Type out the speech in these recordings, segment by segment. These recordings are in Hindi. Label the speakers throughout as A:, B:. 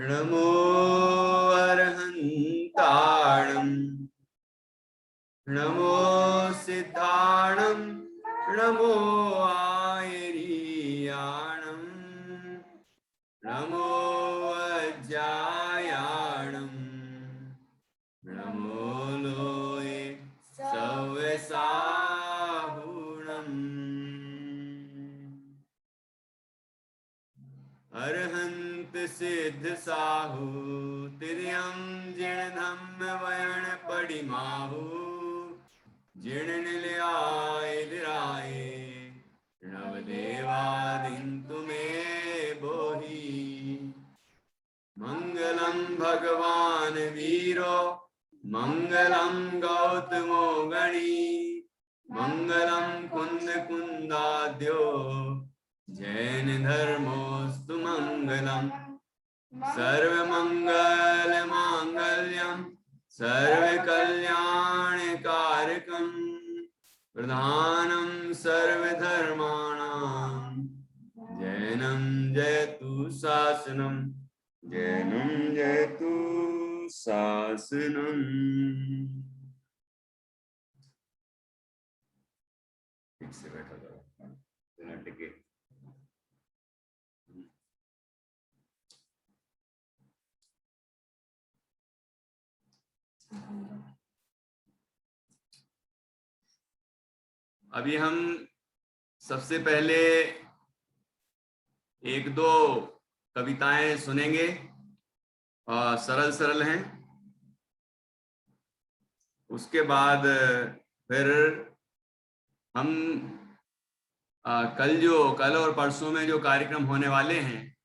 A: नमो अर्हन्ताणम् नमो सिद्धाणम् नमो आयर्याणम् नमो वज्रायाणम् नमो लोये सव्यसाहुणम् अरहंत सिद्ध साहु तिर्यं जिणधम्म वयण पडिमाहु जिण निलयाय दिराय नवदेवादिं तुमे बोहि मंगलम भगवान वीरो मंगलम गौतमो गणी मंगलम कुंद कुंदाद्यो जैन धर्मोस्तु मंगलम सर्वमंगल मांगल्यम सर्वकल्याणकारकम प्रधानम सर्वधर्माणां जैनम जयतु शासनम जैनम जयतु शासनम। ठीक से बैठा जाओ बिना टिके। अभी हम सबसे पहले एक दो कविताएं सुनेंगे, सरल सरल हैं। उसके बाद फिर हम कल और परसों में जो कार्यक्रम होने वाले हैं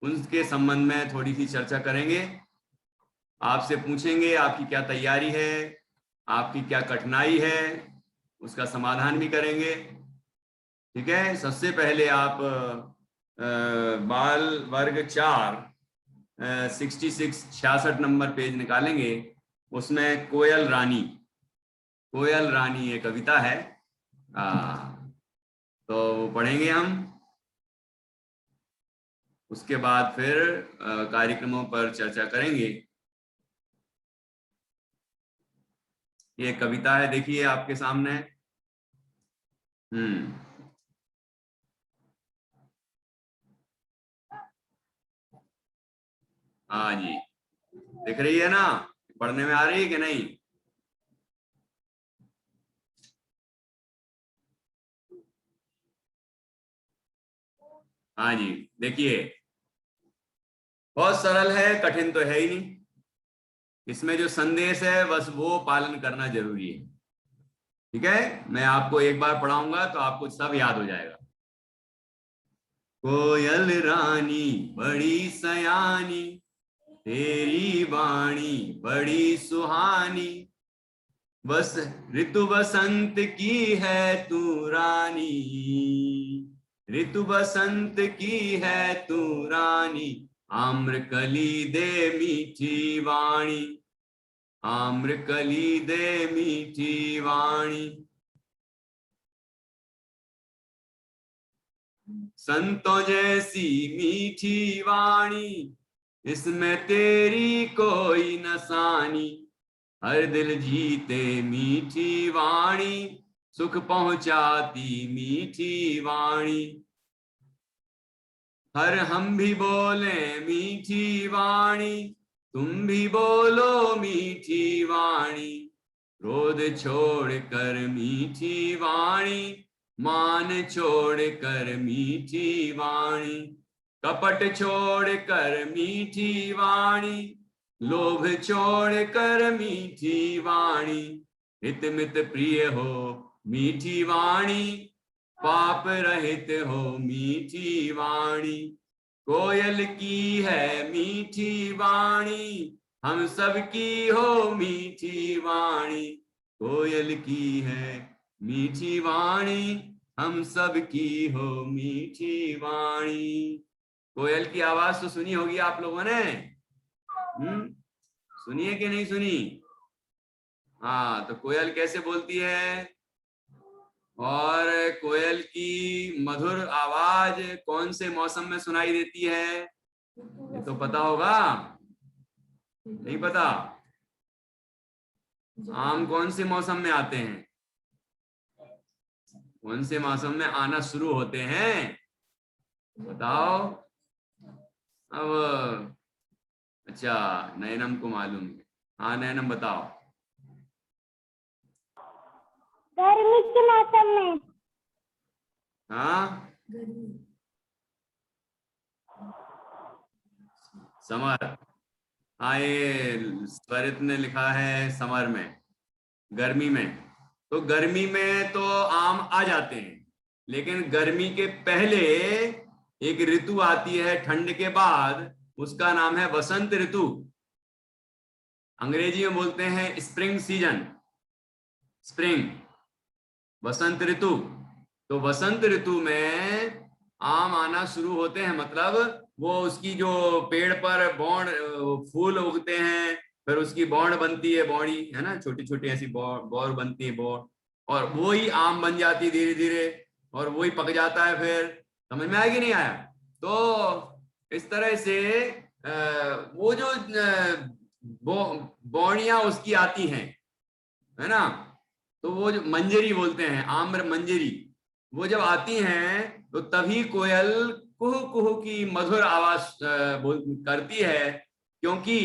A: उनके संबंध में थोड़ी सी चर्चा करेंगे। आपसे पूछेंगे आपकी क्या तैयारी है, आपकी क्या कठिनाई है, उसका समाधान भी करेंगे। ठीक है। सबसे पहले आप बाल वर्ग 4 66 नंबर पेज निकालेंगे। उसमें कोयल रानी ये कविता है, तो वो पढ़ेंगे हम। उसके बाद फिर कार्यक्रमों पर चर्चा करेंगे। ये कविता है, देखिए आपके सामने। हाँ जी, दिख रही है ना, पढ़ने में आ रही है कि नहीं? हाँ जी, देखिए बहुत सरल है, कठिन तो है ही नहीं। इसमें जो संदेश है बस वो पालन करना जरूरी है। ठीक है, मैं आपको एक बार पढ़ाऊंगा तो आपको सब याद हो जाएगा। कोयल रानी बड़ी सयानी, तेरी वाणी बड़ी सुहानी, बस ऋतु बसंत की है तू रानी, ऋतु बसंत की है तू रानी, आम्रकली दे मीठी वाणी, आम्रकली दे मीठी वाणी, संतों जैसी मीठी वाणी, इसमें तेरी कोई नसानी, हर दिल जीते मीठी वाणी, सुख पहुंचाती मीठी वाणी, हर हम भी बोले मीठी वाणी, तुम भी बोलो मीठी वाणी, क्रोध छोड़ कर मीठी वाणी, मान छोड़ कर मीठी वाणी, कपट छोड़ कर मीठी वाणी, लोभ छोड़ कर मीठी वाणी, हित मित प्रिय हो मीठी वाणी, पाप रहित हो मीठी वाणी, कोयल की है मीठी वाणी, हम सब की हो मीठी वाणी, कोयल की है मीठी वाणी, हम सब की हो मीठी वाणी। कोयल की आवाज तो सुनी होगी आप लोगों ने, सुनिए कि नहीं सुनी? हाँ, तो कोयल कैसे बोलती है और कोयल की मधुर आवाज कौन से मौसम में सुनाई देती है? ये तो पता होगा, नहीं पता? आम कौन से मौसम में आते हैं? कौन से मौसम में आना शुरू होते हैं? बताओ अब। अच्छा, नैनम को मालूम है। हाँ नैनम बताओ।
B: गर्मी के मौसम में।
A: हाँ, समर। हाँ, ये स्वरित ने लिखा है समर में, गर्मी में। तो गर्मी में तो आम आ जाते हैं, लेकिन गर्मी के पहले एक ऋतु आती है ठंड के बाद, उसका नाम है वसंत ऋतु। अंग्रेजी में बोलते हैं स्प्रिंग सीजन, स्प्रिंग, वसंत ऋतु। तो वसंत ऋतु में आम आना शुरू होते हैं, मतलब वो उसकी जो पेड़ पर बौड़ फूल उगते हैं, फिर उसकी बौड़ बनती है, बौड़ी है ना, छोटी छोटी ऐसी बौर बनती है, बौड़, और वो ही आम बन जाती धीरे धीरे, और वो ही पक जाता है। फिर समझ में आया कि नहीं आया? तो इस तरह से वो जो बौड़ियां उसकी आती हैं, है ना, तो वो जो मंजरी बोलते हैं, आम्र मंजरी, वो जब आती हैं तो तभी कोयल कुहू कुहू की मधुर आवाज करती है, क्योंकि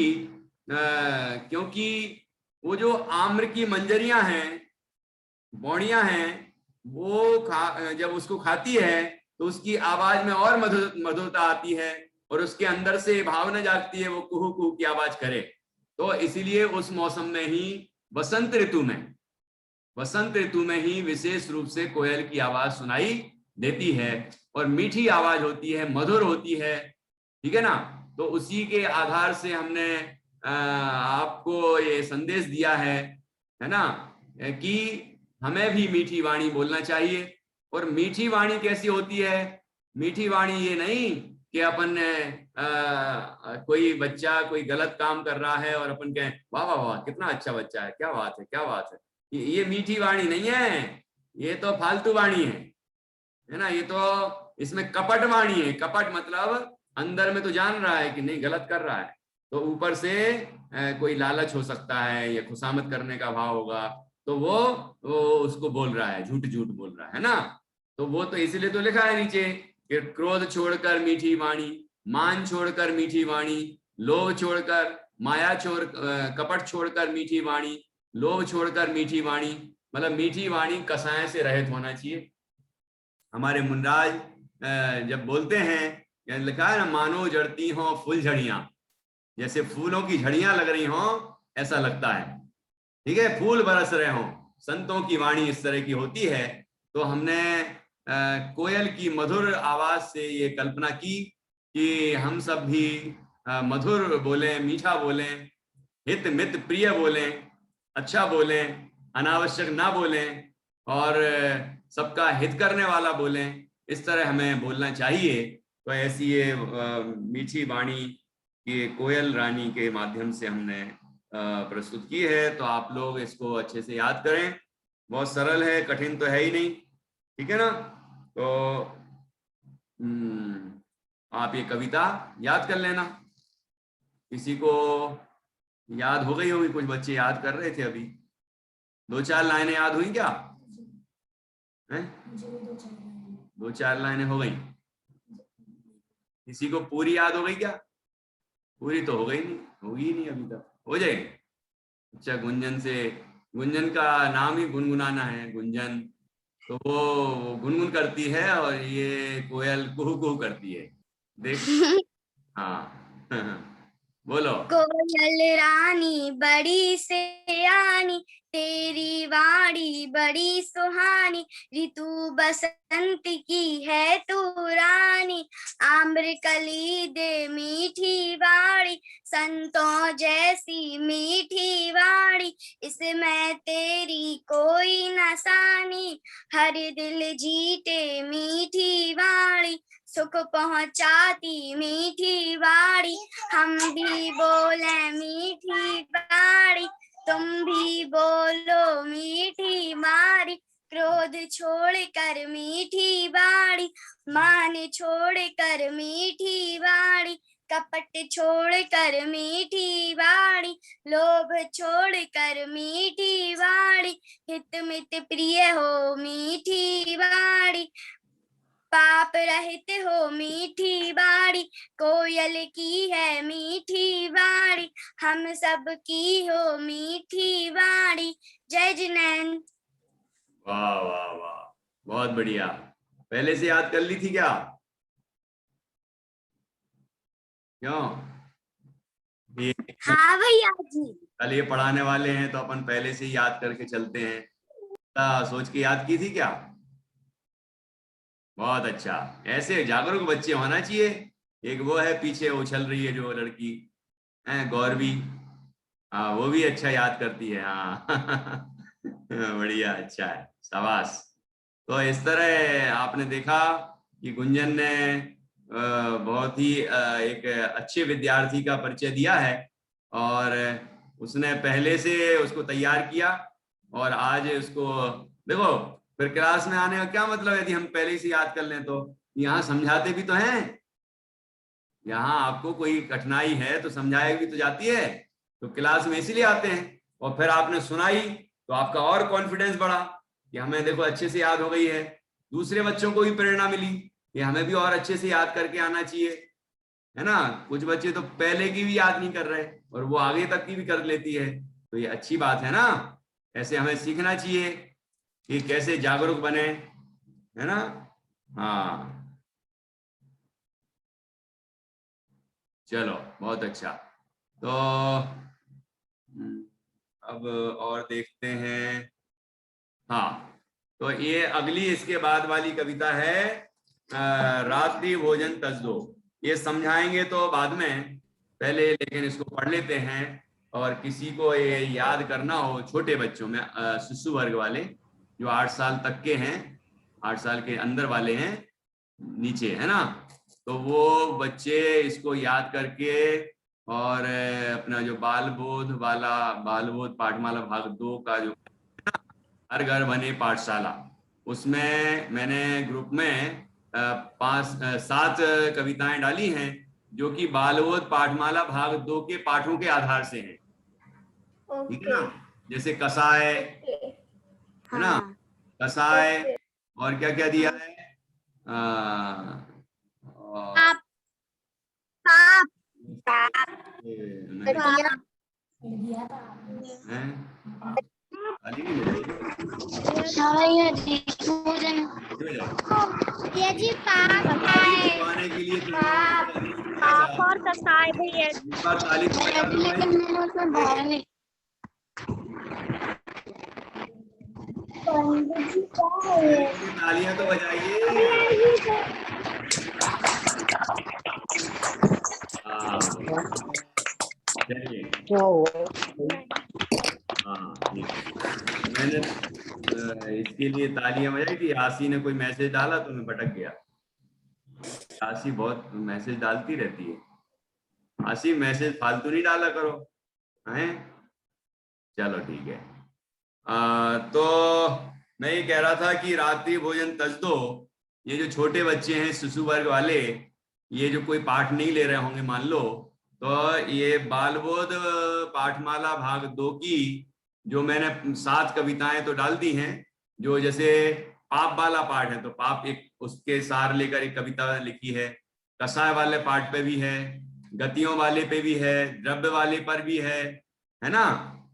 A: क्योंकि वो जो आम्र की मंजरियां हैं, बौड़ियां हैं, वो जब उसको खाती है तो उसकी आवाज में और मधुरता आती है, और उसके अंदर से भावना जागती है वो कुहू कुहू की आवाज करे। तो इसीलिए उस मौसम में ही, वसंत ऋतु में, वसंत ऋतु में ही विशेष रूप से कोयल की आवाज सुनाई देती है, और मीठी आवाज होती है, मधुर होती है, ठीक है ना। तो उसी के आधार से हमने आपको ये संदेश दिया है ना, कि हमें भी मीठी वाणी बोलना चाहिए। और मीठी वाणी कैसी होती है? मीठी वाणी ये नहीं कि अपन कोई बच्चा कोई गलत काम कर रहा है और अपन कहें वाह वाह वाह कितना अच्छा बच्चा है, क्या बात है क्या बात है। ये मीठी वाणी नहीं है, ये तो फालतू वाणी है ना। ये तो, इसमें कपट वाणी है। कपट मतलब अंदर में तो जान रहा है कि नहीं गलत कर रहा है, तो ऊपर से कोई लालच हो सकता है या खुशामद करने का भाव होगा, तो वो उसको बोल रहा है, झूठ झूठ बोल रहा है ना। तो वो तो इसीलिए तो लिखा है नीचे कि क्रोध छोड़कर मीठी वाणी, मान छोड़कर मीठी वाणी, लोभ छोड़कर, माया छोड़, कपट छोड़कर मीठी वाणी, लोभ छोड़कर मीठी वाणी, मतलब मीठी वाणी कसाय से रहित होना चाहिए। हमारे मुनराज जब बोलते हैं, लिखा है ना, मानो जड़ती हो फूल झड़ियां, जैसे फूलों की झड़ियां लग रही हो ऐसा लगता है, ठीक है, फूल बरस रहे हो। संतों की वाणी इस तरह की होती है। तो हमने कोयल की मधुर आवाज से ये कल्पना की कि हम सब भी मधुर बोलें, मीठा बोलें, हित मित प्रिय बोलें, अच्छा बोलें, अनावश्यक ना बोलें, और सबका हित करने वाला बोलें। इस तरह हमें बोलना चाहिए। तो ऐसी ये मीठी वाणी ये कोयल रानी के माध्यम से हमने प्रस्तुत की है। तो आप लोग इसको अच्छे से याद करें, बहुत सरल है, कठिन तो है ही नहीं, ठीक है ना। तो आप ये कविता याद कर लेना। किसी को याद हो गई होगी, कुछ बच्चे याद कर रहे थे अभी, 2-4 लाइनें याद हुई क्या? हैं? 2-4 लाइनें हो गई। किसी को पूरी याद हो गई क्या? पूरी तो हो गई नहीं, होगी ही नहीं अभी तक, हो जाएगी। अच्छा, गुंजन से, गुंजन का नाम ही गुनगुनाना है, गुंजन, तो वो गुनगुन करती है और ये कोयल कुहू कुहू करती है, देख। हाँ बोलो।
B: कोयल रानी बड़ी सयानी, तेरी वाणी बड़ी सुहानी, ऋतु बसंत की है तू रानी, आम्र कली दे मीठी वाणी, संतों जैसी मीठी वाणी, इसमें तेरी कोई नसानी, हर दिल जीते मीठी वाणी, सुख पहुंचाती मीठी वाणी, हम भी बोले मीठी वाणी, तुम भी बोलो मीठी वाणी, क्रोध छोड़ कर मीठी वाणी, मान छोड़ कर मीठी वाणी, कपट छोड़ कर मीठी वाणी, लोभ छोड़ कर मीठी वाणी, हित मित प्रिय हो मीठी वाणी, पाप रहित हो मीठी वाणी, कोयल की है मीठी वाणी, हम सब की हो मीठी वाणी। जय जिनेंद्र।
A: वाह वाह वाह, बहुत बढ़िया। पहले से याद कर ली थी क्या? क्यों? ये
B: हाँ भैया जी।
A: कल ये पढ़ाने वाले हैं तो अपन पहले से ही याद करके चलते हैं। सोच के याद की थी क्या? बहुत अच्छा। ऐसे जागरूक बच्चे होना चाहिए। एक वो है पीछे उछल रही है जो लड़की है, गौरवी। हाँ, वो भी अच्छा याद करती है। हाँ बढ़िया, अच्छा है, शाबाश। तो इस तरह आपने देखा कि गुंजन ने बहुत ही एक अच्छे विद्यार्थी का परिचय दिया है, और उसने पहले से उसको तैयार किया, और आज उसको देखो, फिर क्लास में आने का क्या मतलब है यदि हम पहले से याद कर लें? तो यहाँ समझाते भी तो हैं, यहाँ आपको कोई कठिनाई है तो समझाई भी तो जाती है, तो क्लास में इसीलिए आते हैं। और फिर आपने सुनाई तो आपका और कॉन्फिडेंस बढ़ा कि हमें देखो अच्छे से याद हो गई है। दूसरे बच्चों को भी प्रेरणा मिली कि हमें भी और अच्छे से याद करके आना चाहिए, है ना। कुछ बच्चे तो पहले की भी याद नहीं कर रहे और वो आगे तक की भी कर लेती है, तो ये अच्छी बात है ना। ऐसे हमें सीखना चाहिए कि कैसे जागरूक बने, है ना। हाँ, चलो बहुत अच्छा। तो अब और देखते हैं। हाँ, तो ये अगली इसके बाद वाली कविता है रात्रि भोजन तजदो। ये समझाएंगे तो बाद में, पहले लेकिन इसको पढ़ लेते हैं। और किसी को ये याद करना हो, छोटे बच्चों में शिशु वर्ग वाले जो 8 साल तक के हैं, 8 साल के अंदर वाले हैं, नीचे, है ना, तो वो बच्चे इसको याद करके, और अपना जो बाल बोध पाठमाला भाग 2 का जो हर घर बने पाठशाला, उसमें मैंने ग्रुप में 7 कविताएं डाली हैं जो कि बालबोध पाठमाला भाग 2 के पाठों के आधार से हैं। ठीक है ना, जैसे कसाय, है ना, कसाय, और क्या क्या दिया है, और
B: पाप पाप
A: मैंने खाली नहीं
B: ये जी पाप
A: छुपाने के लिए
B: पाप और कसाय भैया।
A: एक बार ताली तो बजा दो भाई। तालियां तो बजाइए। हाँ, चलिए। हाँ, मैंने इसके लिए तालियां बजाई थी। आशी ने कोई मैसेज डाला तो मैं भटक गया। आशी बहुत मैसेज डालती रहती है। आशी, मैसेज फालतू नहीं डाला करो, हैं। चलो ठीक है। तो मैं ये कह रहा था कि रात्रि भोजन तजदो, ये जो छोटे बच्चे हैं शिशु वर्ग वाले, ये जो कोई पाठ नहीं ले रहे होंगे मान लो, तो ये बालबोध पाठमाला भाग 2 की जो मैंने 7 कविताएं तो डाल दी हैं, जो जैसे पाप वाला पाठ है तो पाप एक उसके सार लेकर एक कविता लिखी है, कसाय वाले पाठ पे भी है, गतियों वाले पे भी है, द्रव्य वाले पर भी है ना।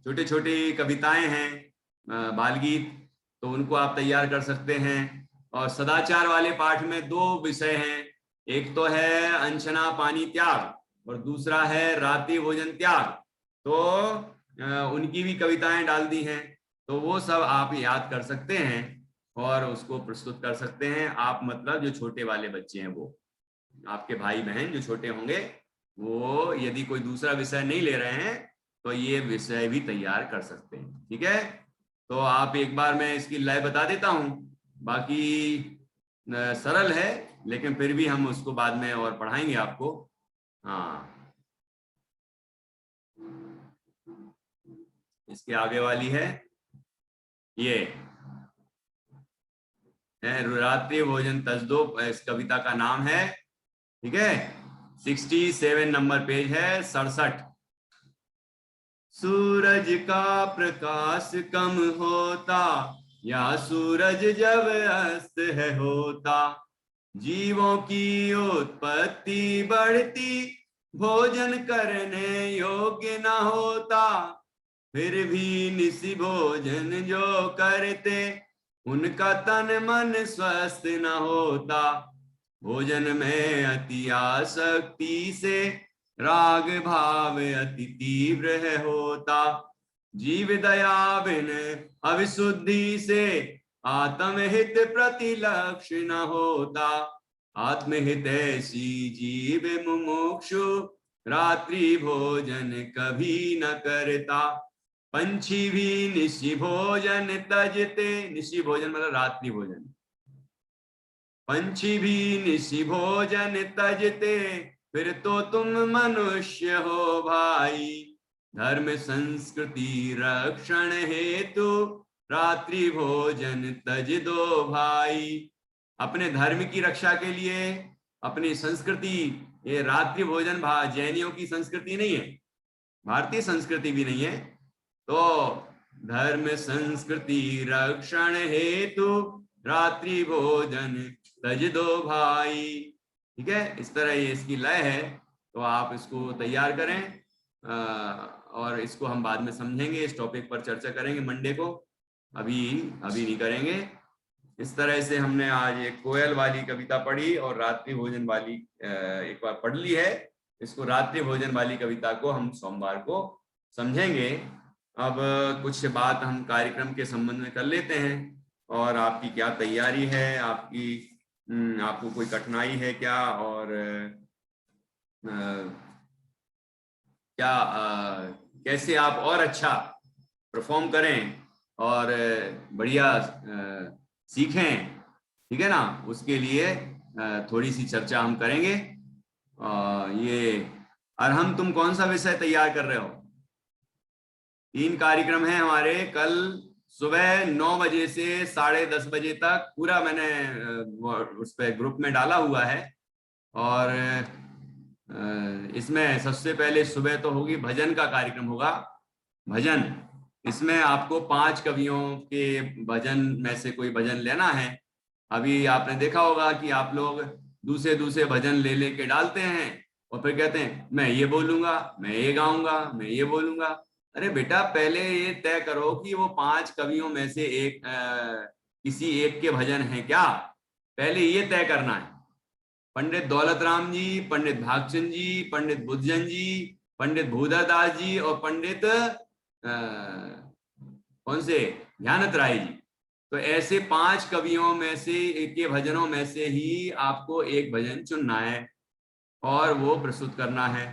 A: छोटे छोटे कविताएं हैं, बाल गीत, तो उनको आप तैयार कर सकते हैं। और सदाचार वाले पाठ में 2 विषय हैं, एक तो है अनशना पानी त्याग और दूसरा है रात्रि भोजन त्याग, तो उनकी भी कविताएं डाल दी हैं, तो वो सब आप याद कर सकते हैं और उसको प्रस्तुत कर सकते हैं आप। मतलब जो छोटे वाले बच्चे हैं, वो आपके भाई बहन जो छोटे होंगे, वो यदि कोई दूसरा विषय नहीं ले रहे हैं तो ये विषय भी तैयार कर सकते हैं। ठीक है, तो आप एक बार मैं इसकी लय बता देता हूं, बाकी सरल है लेकिन फिर भी हम उसको बाद में और पढ़ाएंगे आपको। हाँ, इसके आगे वाली है ये रात्रि भोजन तजदो, इस कविता का नाम है। ठीक है, 67 नंबर पेज है, 67। सूरज का प्रकाश कम होता या सूरज जब अस्त है होता, जीवों की उत्पत्ति बढ़ती, भोजन करने योग्य न होता, फिर भी निशि भोजन जो करते, उनका तन मन स्वस्थ न होता, भोजन में अति आसक्ति से राग भाव अति तीव्र है होता, जीव दया बिन अविशुद्धि से आत्महित प्रतिलक्ष्य न होता, आत्महित ऐसी जीव मुमुक्षु रात्रि भोजन कभी न करता, पंछी भी निशि भोजन तजते, निशि भोजन मतलब रात्रि भोजन, पंछी भी निशि भोजन तजते, फिर तो तुम मनुष्य हो भाई, धर्म संस्कृति रक्षण हेतु रात्रि भोजन तज दो भाई। अपने धर्म की रक्षा के लिए, अपनी संस्कृति, ये रात्रि भोजन जैनियों की संस्कृति नहीं है, भारतीय संस्कृति भी नहीं है, तो धर्म संस्कृति रक्षण हेतु रात्रि भोजन तज दो भाई। ठीक है, इस तरह ये इसकी लय है, तो आप इसको तैयार करें और इसको हम बाद में समझेंगे, इस टॉपिक पर चर्चा करेंगे मंडे को, अभी नहीं करेंगे। इस तरह से हमने आज एक कोयल वाली कविता पढ़ी और रात्रि भोजन वाली एक बार पढ़ ली है, इसको रात्रि भोजन वाली कविता को हम सोमवार को समझेंगे। अब कुछ बात हम कार्यक्रम के संबंध में कर लेते हैं, और आपकी क्या तैयारी है, आपको कोई कठिनाई है क्या, और कैसे आप और अच्छा परफॉर्म करें और बढ़िया सीखें, ठीक है ना, उसके लिए थोड़ी सी चर्चा हम करेंगे। ये अरहम, तुम कौन सा विषय तैयार कर रहे हो? 3 कार्यक्रम हैं हमारे, कल सुबह 9 बजे से 10:30 बजे तक, पूरा मैंने उस पर ग्रुप में डाला हुआ है, और इसमें सबसे पहले सुबह तो होगी भजन का कार्यक्रम होगा, भजन, इसमें आपको 5 कवियों के भजन में से कोई भजन लेना है। अभी आपने देखा होगा कि आप लोग दूसरे भजन ले के डालते हैं और फिर कहते हैं मैं ये बोलूंगा, मैं ये गाऊंगा, मैं ये बोलूंगा। अरे बेटा, पहले ये तय करो कि वो 5 कवियों में से किसी एक के भजन हैं क्या, पहले ये तय करना है। पंडित दौलत राम जी, पंडित भागचंद जी, पंडित बुद्धजन जी, पंडित भूधरदास जी और पंडित कौन से, ध्यानत राय जी, तो ऐसे 5 कवियों में से एक के भजनों में से ही आपको एक भजन चुनना है और वो प्रस्तुत करना है।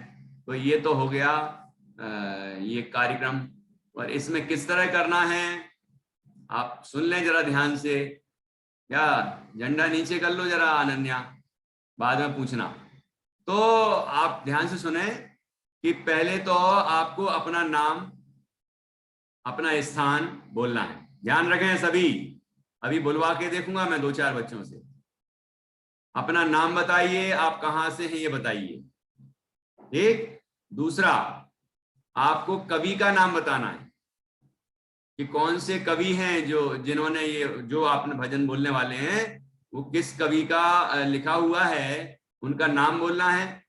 A: तो ये तो हो गया ये कार्यक्रम, और इसमें किस तरह करना है आप सुन लें जरा ध्यान से, या झंडा नीचे कर लो जरा अनन्या, बाद में पूछना। तो आप ध्यान से सुने कि पहले तो आपको अपना नाम, अपना स्थान बोलना है, ध्यान रखें सभी, अभी बुलवा के देखूंगा मैं 2-4 बच्चों से। अपना नाम बताइए, आप कहां से हैं ये बताइए, ठीक। दूसरा, आपको कवि का नाम बताना है कि कौन से कवि हैं जिन्होंने ये जो आपने भजन बोलने वाले हैं वो किस कवि का लिखा हुआ है, उनका नाम बोलना है,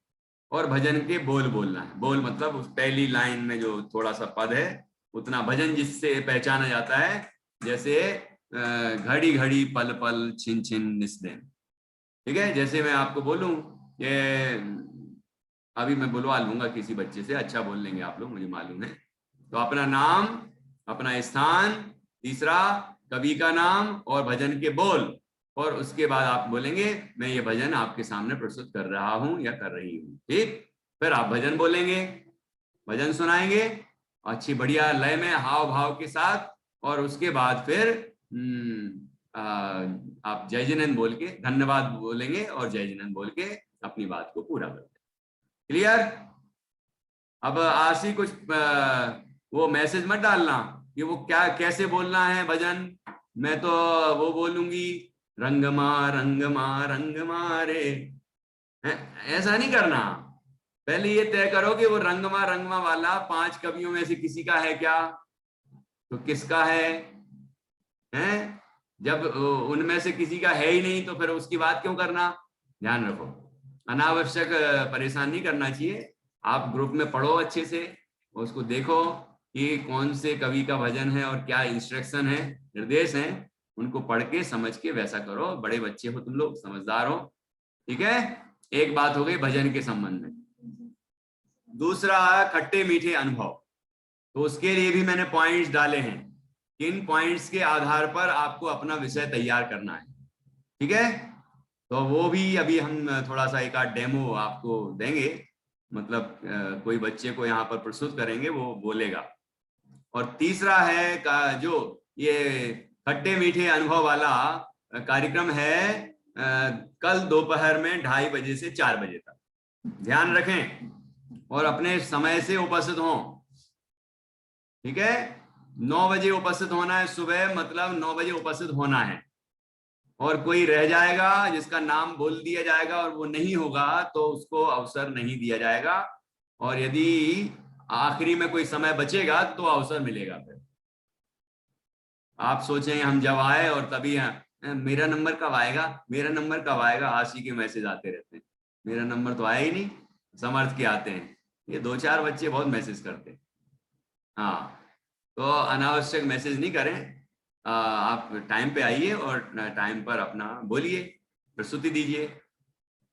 A: और भजन के बोल बोलना है। बोल मतलब उस पहली लाइन में जो थोड़ा सा पद है उतना भजन जिससे पहचाना जाता है, जैसे घड़ी घड़ी पल पल छिन छिन निस्दिन, ठीक है। जैसे मैं आपको बोलूं, ये अभी मैं बुलवा लूंगा किसी बच्चे से, अच्छा बोल लेंगे आप लोग, मुझे मालूम है। तो अपना नाम, अपना स्थान, तीसरा कवि का नाम और भजन के बोल, और उसके बाद आप बोलेंगे मैं ये भजन आपके सामने प्रस्तुत कर रहा हूं या कर रही हूं, ठीक। फिर आप भजन बोलेंगे, भजन सुनाएंगे अच्छी बढ़िया लय में, हाव भाव के साथ, और उसके बाद फिर आप जय जिनेंद्र बोल के धन्यवाद बोलेंगे और जय जिनेंद्र बोल के अपनी बात को पूरा करते। क्लियर? अब आशी कुछ वो मैसेज मत डालना कि वो क्या कैसे बोलना है भजन, मैं तो वो बोलूंगी रंग मा रंग मा रे, ऐसा नहीं करना। पहले ये तय करो कि वो रंगमा वाला 5 कवियों में से किसी का है क्या, तो किसका है, हैं? जब उनमें से किसी का है ही नहीं तो फिर उसकी बात क्यों करना। ध्यान रखो, अनावश्यक परेशान नहीं करना चाहिए। आप ग्रुप में पढ़ो अच्छे से, उसको देखो कि कौन से कवि का भजन है और क्या इंस्ट्रक्शन है, निर्देश हैं, उनको पढ़ के समझ के वैसा करो। बड़े बच्चे हो तुम लोग, समझदार हो, ठीक है। एक बात हो गई भजन के संबंध में। दूसरा, खट्टे मीठे अनुभव। तो उसके लिए भी मैंने पॉइंट्स डाले हैं, किन पॉइंट्स के आधार पर आपको अपना विषय तैयार करना है, ठीक है। तो वो भी अभी हम थोड़ा सा एक आध डेमो आपको देंगे, मतलब कोई बच्चे को यहाँ पर प्रस्तुत करेंगे, वो बोलेगा। और तीसरा है का जो ये खट्टे मीठे अनुभव वाला कार्यक्रम है, कल दोपहर में 2:30 बजे से 4 बजे तक। ध्यान रखें और अपने समय से उपस्थित हों, ठीक है। 9 बजे उपस्थित होना है सुबह, मतलब 9 बजे उपस्थित होना है। और कोई रह जाएगा जिसका नाम बोल दिया जाएगा और वो नहीं होगा तो उसको अवसर नहीं दिया जाएगा, और यदि आखिरी में कोई समय बचेगा तो अवसर मिलेगा। फिर आप सोचें हम जब आए और तभी मेरा नंबर कब आएगा, मेरा नंबर कब आएगा, आशी के मैसेज आते रहते हैं, मेरा नंबर तो आया ही नहीं। समर्थ के आते हैं, ये 2-4 बच्चे बहुत मैसेज करते हैं। हाँ, तो अनावश्यक मैसेज नहीं करें, आप टाइम पे आइए और टाइम पर अपना बोलिए, प्रस्तुति दीजिए।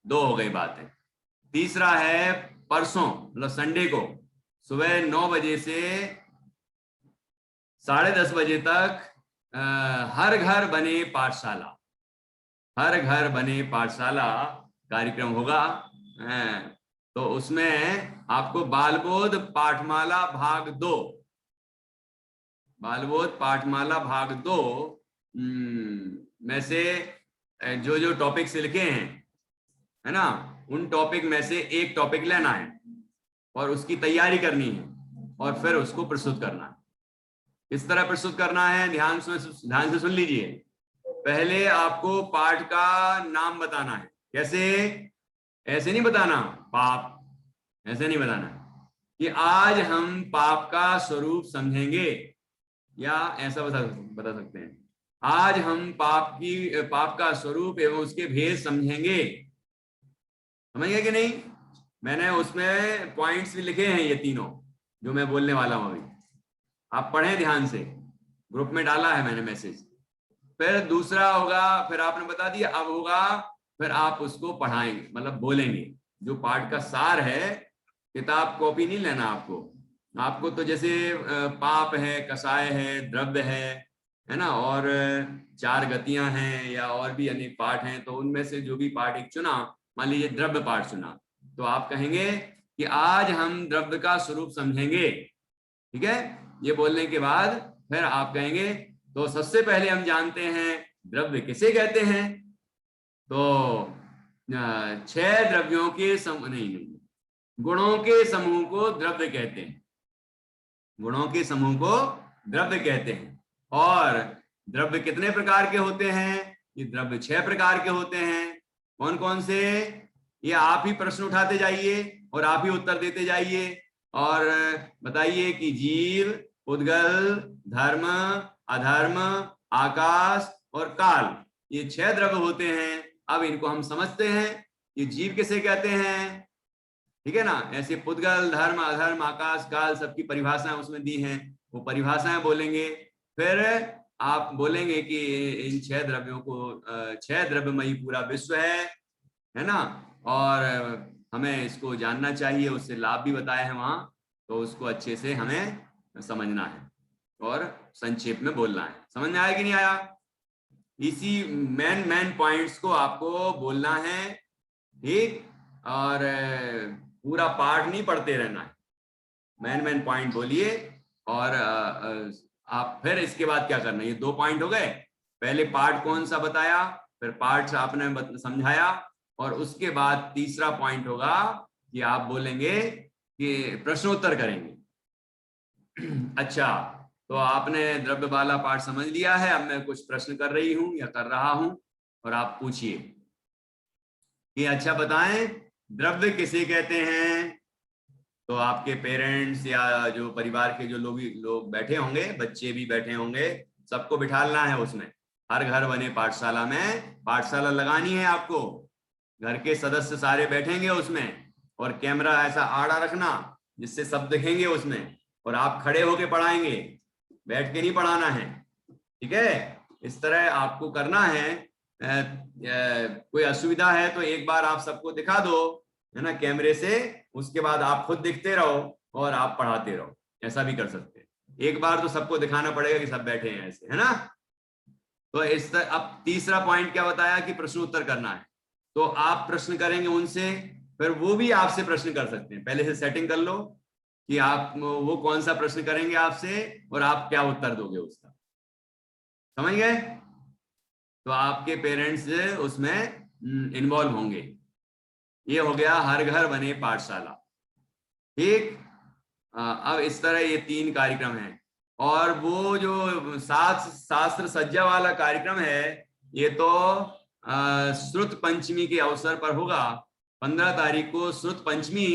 A: 2 हो गई बातें। तीसरा है परसों, मतलब संडे को सुबह 9 बजे से 10:30 बजे तक हर घर बने पाठशाला, हर घर बने पाठशाला कार्यक्रम होगा। तो उसमें आपको बालबोध पाठमाला भाग 2, बालबोध पाठमाला भाग 2 में से जो जो टॉपिक्स लिखे हैं, है ना, उन टॉपिक में से एक टॉपिक लेना है और उसकी तैयारी करनी है और फिर उसको प्रस्तुत करना है। किस तरह प्रस्तुत करना है, ध्यान से सुन लीजिए। पहले आपको पाठ का नाम बताना है। कैसे? ऐसे नहीं बताना पाप, ऐसे नहीं बताना कि आज हम पाप का स्वरूप समझेंगे, या ऐसा बता सकते हैं आज हम पाप का स्वरूप एवं उसके भेद समझेंगे। समझ गए कि नहीं? मैंने उसमें पॉइंट्स भी लिखे हैं, ये तीनों जो मैं बोलने वाला हूं अभी, आप पढ़ें ध्यान से, ग्रुप में डाला है मैंने मैसेज। फिर दूसरा होगा, फिर आपने बता दिया, अब होगा फिर आप उसको पढ़ाएंगे, मतलब बोलेंगे। जो पाठ का सार है, किताब कॉपी नहीं लेना आपको तो जैसे पाप है, कसाय है, द्रव्य है ना, और 4 गतियां हैं या और भी अनेक पाठ हैं, तो उनमें से जो भी पाठ एक चुना, मान लीजिए द्रव्य पाठ चुना, तो आप कहेंगे कि आज हम द्रव्य का स्वरूप समझेंगे, ठीक है। ये बोलने के बाद फिर आप कहेंगे तो सबसे पहले हम जानते हैं द्रव्य किसे कहते हैं। तो 6 द्रव्यों के नहीं, गुणों के समूह को द्रव्य कहते हैं, गुणों के समूह को द्रव्य कहते हैं। और द्रव्य कितने प्रकार के होते हैं? ये द्रव्य 6 प्रकार के होते हैं। कौन कौन से? ये आप ही प्रश्न उठाते जाइए और आप ही उत्तर देते जाइए और बताइए कि जीव, उद्गल, धर्म, अधर्म, आकाश और काल, ये 6 द्रव्य होते हैं। अब इनको हम समझते हैं। ये जीव किसे कहते हैं, ठीक है ना। ऐसे पुद्गल, धर्म, अधर्म, आकाश, काल सबकी परिभाषाएं उसमें दी हैं, वो परिभाषाएं बोलेंगे। फिर आप बोलेंगे कि इन 6 द्रव्यों को 6 द्रव्यमयी पूरा विश्व है ना, और हमें इसको जानना चाहिए, उससे लाभ भी बताए हैं वहां, तो उसको अच्छे से हमें समझना है और संक्षेप में बोलना है। समझ में आया कि नहीं आया? इसी मेन पॉइंट्स को आपको बोलना है, ठीक। और पूरा पाठ नहीं पढ़ते रहना है, मेन पॉइंट बोलिए। और आप फिर इसके बाद क्या करना है, ये 2 पॉइंट हो गए। पहले पाठ कौन सा बताया, फिर पाठ आपने समझाया, और उसके बाद तीसरा पॉइंट होगा कि आप बोलेंगे कि प्रश्नोत्तर करेंगे। अच्छा, तो आपने द्रव्य वाला पाठ समझ लिया है। अब मैं कुछ प्रश्न कर रही हूं या कर रहा हूं और आप पूछिए। कि अच्छा बताएं द्रव्य किसे कहते हैं। तो आपके पेरेंट्स या जो परिवार के जो लोग बैठे होंगे, बच्चे भी बैठे होंगे, सबको बिठाना है उसमें। हर घर बने पाठशाला में पाठशाला लगानी है आपको। घर के सदस्य सारे बैठेंगे उसमें, और कैमरा ऐसा आड़ा रखना जिससे सब दिखेंगे उसमें, और आप खड़े होके पढ़ाएंगे, बैठ के नहीं पढ़ाना है। ठीक है, इस तरह आपको करना है। कोई असुविधा है तो एक बार आप सबको दिखा दो, है ना, कैमरे से। उसके बाद आप खुद दिखते रहो और आप पढ़ाते रहो। ऐसा भी कर सकते हैं। एक बार तो सबको दिखाना पड़ेगा कि सब बैठे हैं ऐसे, है ना। तो इस तरह अब तीसरा पॉइंट क्या बताया कि प्रश्न उत्तर करना है। तो आप प्रश्न करेंगे उनसे, फिर वो भी आपसे प्रश्न कर सकते हैं। पहले से सेटिंग कर लो कि आप वो कौन सा प्रश्न करेंगे आपसे और आप क्या उत्तर दोगे उसका। समझ गए। तो आपके पेरेंट्स उसमें इन्वॉल्व होंगे। ये हो गया हर घर बने पाठशाला। ठीक। अब इस तरह ये 3 कार्यक्रम हैं। और वो जो शास्त्र सज्जा वाला कार्यक्रम है, ये तो श्रुत पंचमी के अवसर पर होगा। 15 तारीख को श्रुत पंचमी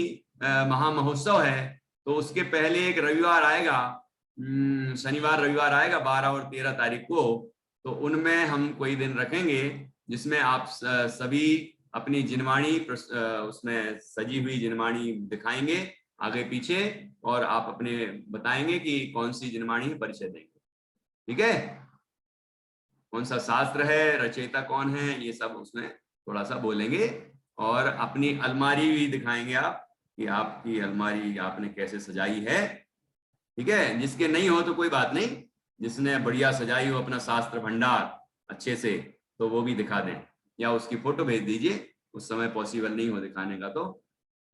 A: महामहोत्सव है। तो उसके पहले एक रविवार आएगा, शनिवार रविवार आएगा 12 और 13 तारीख को। तो उनमें हम कोई दिन रखेंगे जिसमें आप सभी अपनी जिनवाणी उसमें सजी हुई जिनवाणी दिखाएंगे आगे पीछे, और आप अपने बताएंगे कि कौन सी जिनवाणी परिचय देंगे। ठीक है, कौन सा शास्त्र है, रचयिता कौन है, ये सब उसमें थोड़ा सा बोलेंगे। और अपनी अलमारी भी दिखाएंगे आप कि आपकी अलमारी आपने कैसे सजाई है। ठीक है, जिसके नहीं हो तो कोई बात नहीं, जिसने बढ़िया सजाई हो अपना शास्त्र भंडार अच्छे से, तो वो भी दिखा दें, या उसकी फोटो भेज दीजिए। उस समय पॉसिबल नहीं हो दिखाने का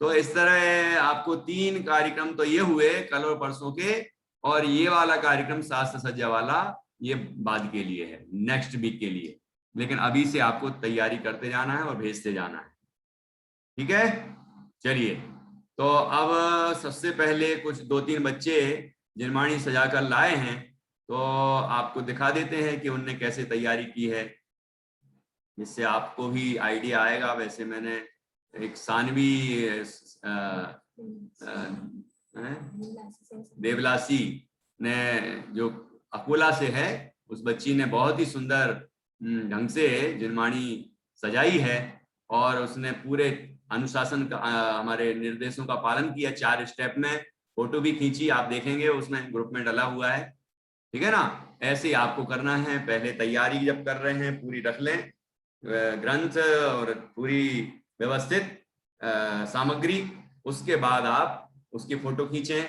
A: तो इस तरह आपको 3 कार्यक्रम तो ये हुए कल और परसों के। और ये वाला कार्यक्रम शास्त्र सज्जा वाला ये बाद के लिए है, नेक्स्ट वीक के लिए। लेकिन अभी से आपको तैयारी करते जाना है और भेजते जाना है। ठीक है, चलिए। तो अब सबसे पहले कुछ 2-3 बच्चे जिनवाणी सजाकर लाए हैं, तो आपको दिखा देते हैं कि उनने कैसे तैयारी की है, जिससे आपको भी आइडिया आएगा। वैसे मैंने एक सानवी देवलासी ने, जो अकोला से है, उस बच्ची ने बहुत ही सुंदर ढंग से जिनवाणी सजाई है। और उसने पूरे अनुशासन का हमारे निर्देशों का पालन किया। 4 स्टेप में फोटो भी खींची, आप देखेंगे उसमें ग्रुप में डाला हुआ है। ठीक है ना, ऐसे ही आपको करना है। पहले तैयारी जब कर रहे हैं पूरी रख लें, ग्रंथ और पूरी व्यवस्थित सामग्री। उसके बाद आप उसकी फोटो खींचें,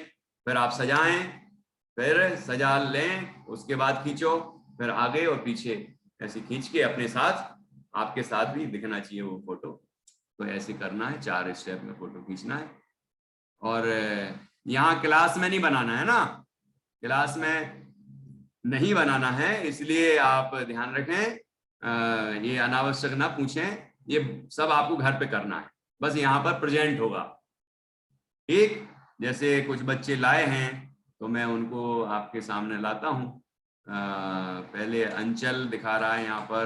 A: फिर आप सजाएं, फिर सजा लें, उसके बाद खींचो, फिर आगे और पीछे ऐसे खींच के अपने साथ, आपके साथ भी दिखना चाहिए वो फोटो। तो ऐसे करना है, 4 स्टेप में फोटो खींचना है। और यहाँ क्लास में नहीं बनाना है ना, क्लास में नहीं बनाना है, इसलिए आप ध्यान रखें। ये अनावश्यक ना पूछें, ये सब आपको घर पे करना है, बस यहाँ पर प्रेजेंट होगा। ठीक, जैसे कुछ बच्चे लाए हैं तो मैं उनको आपके सामने लाता हूँ। पहले अंचल दिखा रहा है, यहाँ पर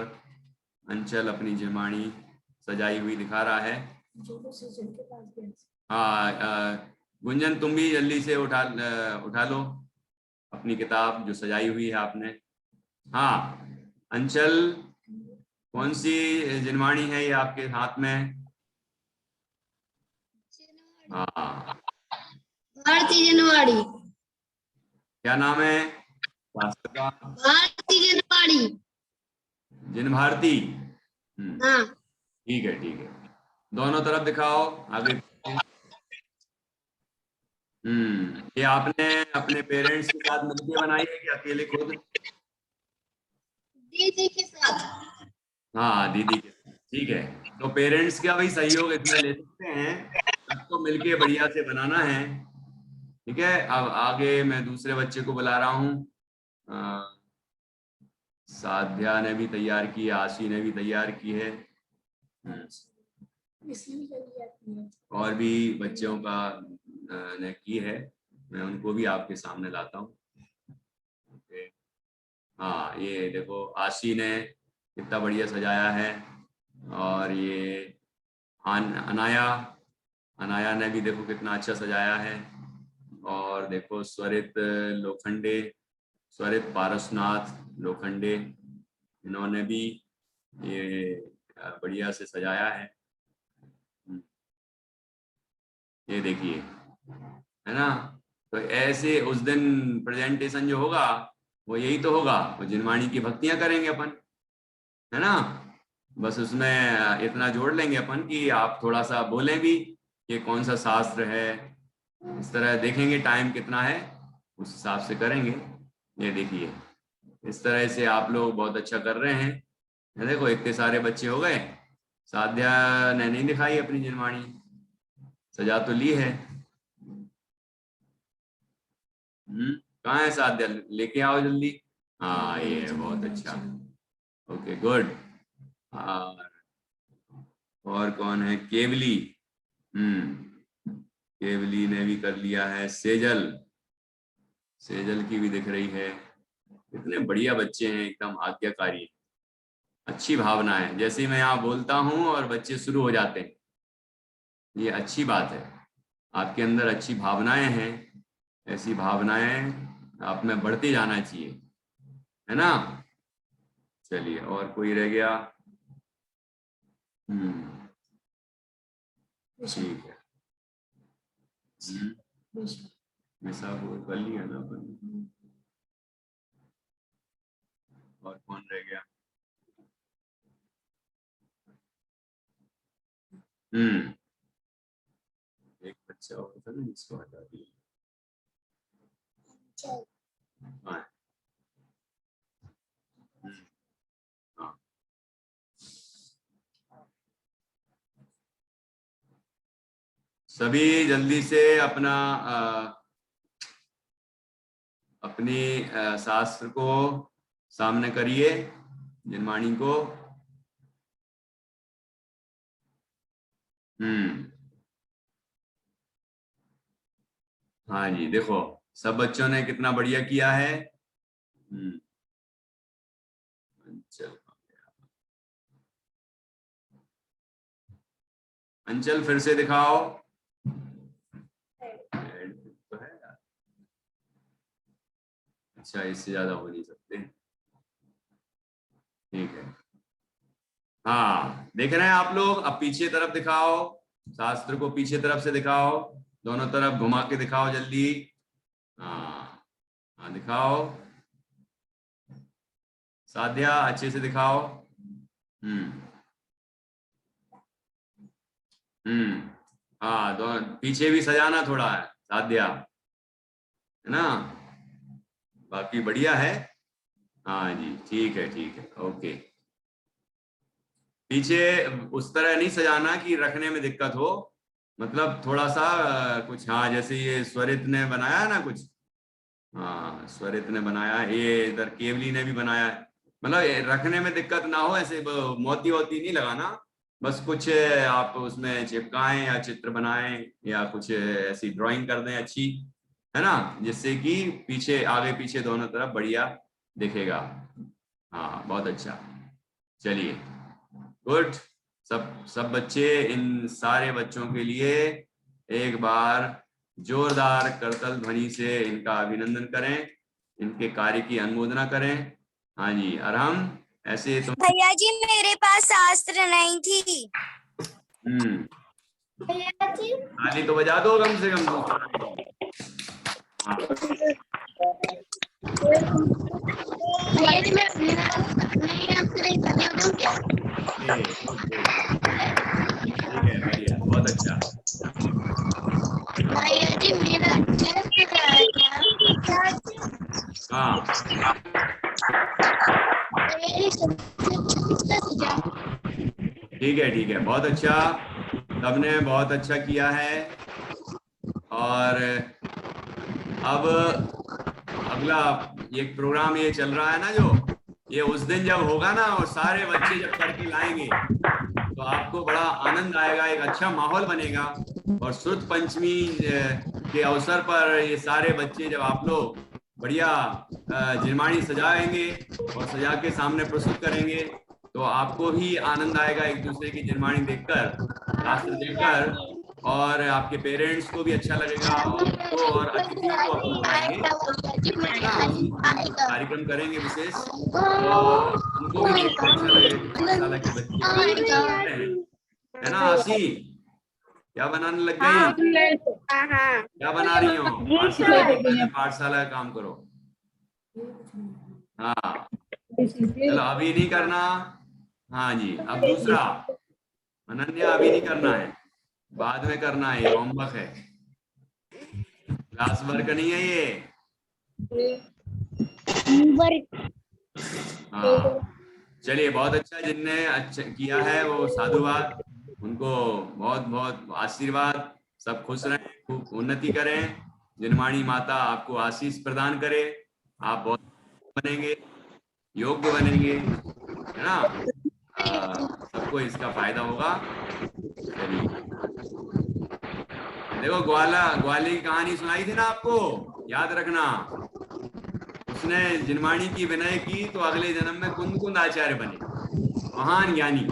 A: अंचल अपनी जिनवाणी सजाई हुई दिखा रहा है। हाँ, गुंजन तुम भी जल्दी से उठा लो अपनी किताब जो सजाई हुई है आपने। हाँ अंचल, कौन सी जिनवाणी है ये आपके हाथ में? हाँ,
B: भारतीय जनवाड़ी।
A: क्या नाम है शास्त्र का?
B: भारतीय जनवाड़ी।
A: जिन भारती।
B: हाँ।
A: ठीक है, ठीक है, दोनों तरफ दिखाओ आगे। ये आपने अपने पेरेंट्स के साथ मिलकर बनाई है कि अकेले खुद?
B: दीदी के साथ।
A: हाँ, दीदी के साथ। ठीक है, तो पेरेंट्स का भी सहयोग इसमें ले सकते हैं, सबको मिलके बढ़िया से बनाना है। ठीक है, अब आगे मैं दूसरे बच्चे को बुला रहा हूँ। साध्या ने भी तैयार की है, आशी ने भी तैयार की है, और भी बच्चों का ने की है। मैं उनको भी आपके सामने लाता हूँ। हाँ, ये देखो आशी ने कितना बढ़िया सजाया है। और ये अनाया, अनाया ने भी देखो कितना अच्छा सजाया है। और देखो स्वरित लोखंडे, स्वरित पारसनाथ लोखंडे, इन्होंने भी ये बढ़िया से सजाया है। ये देखिए, है ना। तो ऐसे उस दिन प्रेजेंटेशन जो होगा वो यही तो होगा, वो जिनवाणी की भक्तियां करेंगे अपन, है ना। बस उसमें इतना जोड़ लेंगे अपन कि आप थोड़ा सा बोलें भी कि कौन सा शास्त्र है, इस तरह देखेंगे टाइम कितना है उस हिसाब से करेंगे। ये देखिए इस तरह से आप लोग बहुत अच्छा कर रहे हैं। ये देखो इतने सारे बच्चे हो गए। साध्या ने नहीं दिखाई अपनी जिनवाणी, सजा तो ली है। कहाँ है साध्या, लेके आओ जल्दी। हाँ ये है, बहुत अच्छा, ओके गुड। और कौन है, केवली, केवली ने भी कर लिया है। सेजल, सेजल की भी दिख रही है। कितने बढ़िया बच्चे हैं, एकदम आज्ञाकारी, अच्छी भावना है। जैसे ही मैं यहाँ बोलता हूँ और बच्चे शुरू हो जाते हैं, ये अच्छी बात है। आपके अंदर अच्छी भावनाएं हैं, ऐसी भावनाएं आप में बढ़ती जाना चाहिए, है ना। चलिए और कोई रह गया। ठीक है। मिसा वो कर लिया ना अपन। और कौन रह गया। एक बच्चा और था ना जिसको हटा दिया। हाँ। हाँ। सभी जल्दी से अपना अपनी शास्त्र को सामने करिए, जिनवाणी को। हाँ जी, देखो सब बच्चों ने कितना बढ़िया किया है। अंचल, अंचल फिर से दिखाओ। तो है यार, अच्छा इससे ज्यादा हो नहीं सकते। ठीक है। हाँ देख रहे हैं आप लोग, अब पीछे तरफ दिखाओ, शास्त्र को पीछे तरफ से दिखाओ, दोनों तरफ घुमा के दिखाओ जल्दी। हाँ हाँ दिखाओ, साध्या अच्छे से दिखाओ। हाँ दोनों पीछे भी सजाना थोड़ा है साध्या, है ना। बाकी बढ़िया है। हाँ जी ठीक है ओके। पीछे उस तरह नहीं सजाना कि रखने में दिक्कत हो, मतलब थोड़ा सा कुछ, हाँ जैसे ये स्वरित ने बनाया है ना कुछ, हाँ स्वरित ने बनाया, ये इधर केवली ने भी बनाया है, मतलब रखने में दिक्कत ना हो, ऐसे मोती वोती नहीं लगाना, बस कुछ आप उसमें चिपकाएं या चित्र बनाएं या कुछ ऐसी ड्राइंग कर दें अच्छी, है ना, जिससे कि पीछे आगे पीछे दोनों तरफ बढ़िया दिखेगा। हाँ बहुत अच्छा, चलिए गुड। सब बच्चे, इन सारे बच्चों के लिए एक बार जोरदार करतल ध्वनि से इनका अभिनंदन करें, इनके कार्य की अनुमोदना करें। हाँ जी, और हम ऐसे तो
B: भैया जी मेरे पास शास्त्र नहीं थी। भैया जी
A: ताली तो बजा दो कम से कम। हाँ।
B: भैया जी मैं
A: ठीक है बढ़िया, बहुत अच्छा।
B: भैया जी मेरा
A: हाँ ठीक है बहुत अच्छा, सबने बहुत अच्छा किया है। और अब अगला ये प्रोग्राम ये चल रहा है ना जो, ये उस दिन जब होगा ना और सारे बच्चे जब करके लाएंगे तो आपको बड़ा आनंद आएगा, एक अच्छा माहौल बनेगा। और श्रुत पंचमी के अवसर पर ये सारे बच्चे जब आप लोग बढ़िया जिनवाणी सजाएंगे और सजा के सामने प्रस्तुत करेंगे तो आपको ही आनंद आएगा एक दूसरे की जिनवाणी देखकर। शास्त्र देखकर, और आपके पेरेंट्स को भी अच्छा लगेगा, और उनको और अतिथियों को अपन बुलाएंगे ना, उस कार्यक्रम करेंगे विशेष, तो उनको भी देख कर अच्छा लगेगा कि पाठशाला के बच्चे है ना। आशी, क्या बनाने लग गई? क्या बना रही हो? पाठशाला के, पहले पाठशाला का काम करो। हाँ चलो, अभी नहीं करना। हाँ जी, अब दूसरा, अनन्या अभी नहीं करना है, बाद में करना है, ये होमवर्क है, क्लास वर्क नहीं है ये। हाँ चलिए, बहुत अच्छा, जिनने अच्छा किया है वो साधुवाद, उनको बहुत बहुत आशीर्वाद, सब खुश रहें, खूब उन्नति करें, जिनवाणी माता आपको आशीष प्रदान करे, आप बहुत बनेंगे, योग्य बनेंगे, है ना। सबको इसका फायदा होगा। चलिए, देखो ग्वाली की कहानी सुनाई थी ना आपको, याद रखना, उसने जिनवाणी की विनय की तो अगले जन्म में कुंद कुंद आचार्य बने, महान ज्ञानी।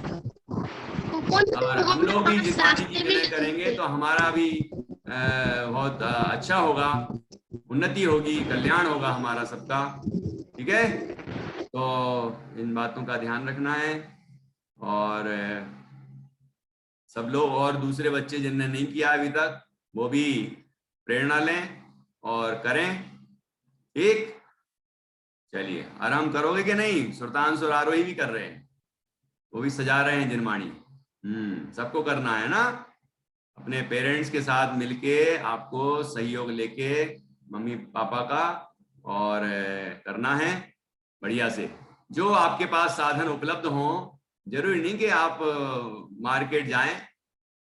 A: और हम लोग भी जिनवाणी की विनय करेंगे तो हमारा भी बहुत अच्छा होगा, उन्नति होगी, कल्याण होगा हमारा सबका। ठीक है, तो इन बातों का ध्यान रखना है, और सब लोग और दूसरे बच्चे जिनने नहीं किया अभी तक, वो भी प्रेरणा लें और करें। ठीक, चलिए, आराम करोगे कि नहीं? सुल्तान और आरोही भी कर रहे हैं, वो भी सजा रहे हैं जिनवाणी। सबको करना है ना, अपने पेरेंट्स के साथ मिलके आपको सहयोग लेके मम्मी पापा का, और करना है बढ़िया से। जो आपके पास साधन उपलब्ध हो, जरूरी नहीं कि आप मार्केट जाएं,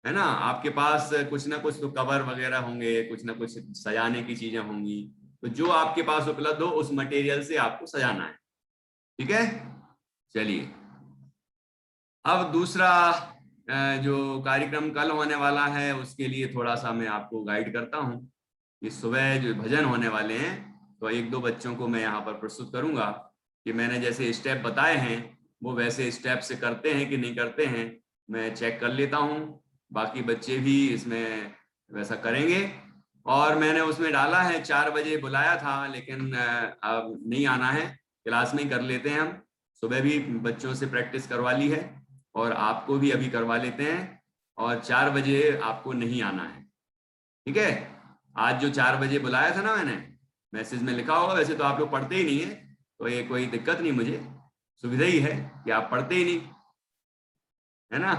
A: है ना, आपके पास कुछ ना कुछ तो कवर वगैरह होंगे, कुछ ना कुछ सजाने की चीजें होंगी, तो जो आपके पास उपलब्ध हो उस मटेरियल से आपको सजाना है। ठीक है, चलिए, अब दूसरा जो कार्यक्रम कल होने वाला है उसके लिए थोड़ा सा मैं आपको गाइड करता हूँ। कि सुबह जो भजन होने वाले हैं, तो एक दो बच्चों को मैं यहाँ पर प्रस्तुत करूंगा कि मैंने जैसे स्टेप बताए हैं वो वैसे स्टेप से करते हैं कि नहीं करते हैं, मैं चेक कर लेता हूँ। बाकी बच्चे भी इसमें वैसा करेंगे। और मैंने उसमें डाला है 4 बजे बुलाया था, लेकिन अब नहीं आना है, क्लास में ही कर लेते हैं हम। सुबह भी बच्चों से प्रैक्टिस करवा ली है, और आपको भी अभी करवा लेते हैं, और 4 बजे आपको नहीं आना है। ठीक है, आज जो 4 बजे बुलाया था ना मैंने, मैसेज में लिखा होगा, वैसे तो आप लोग पढ़ते ही नहीं है, तो ये कोई दिक्कत नहीं, मुझे सुविधा ही है कि आप पढ़ते ही नहीं, है ना।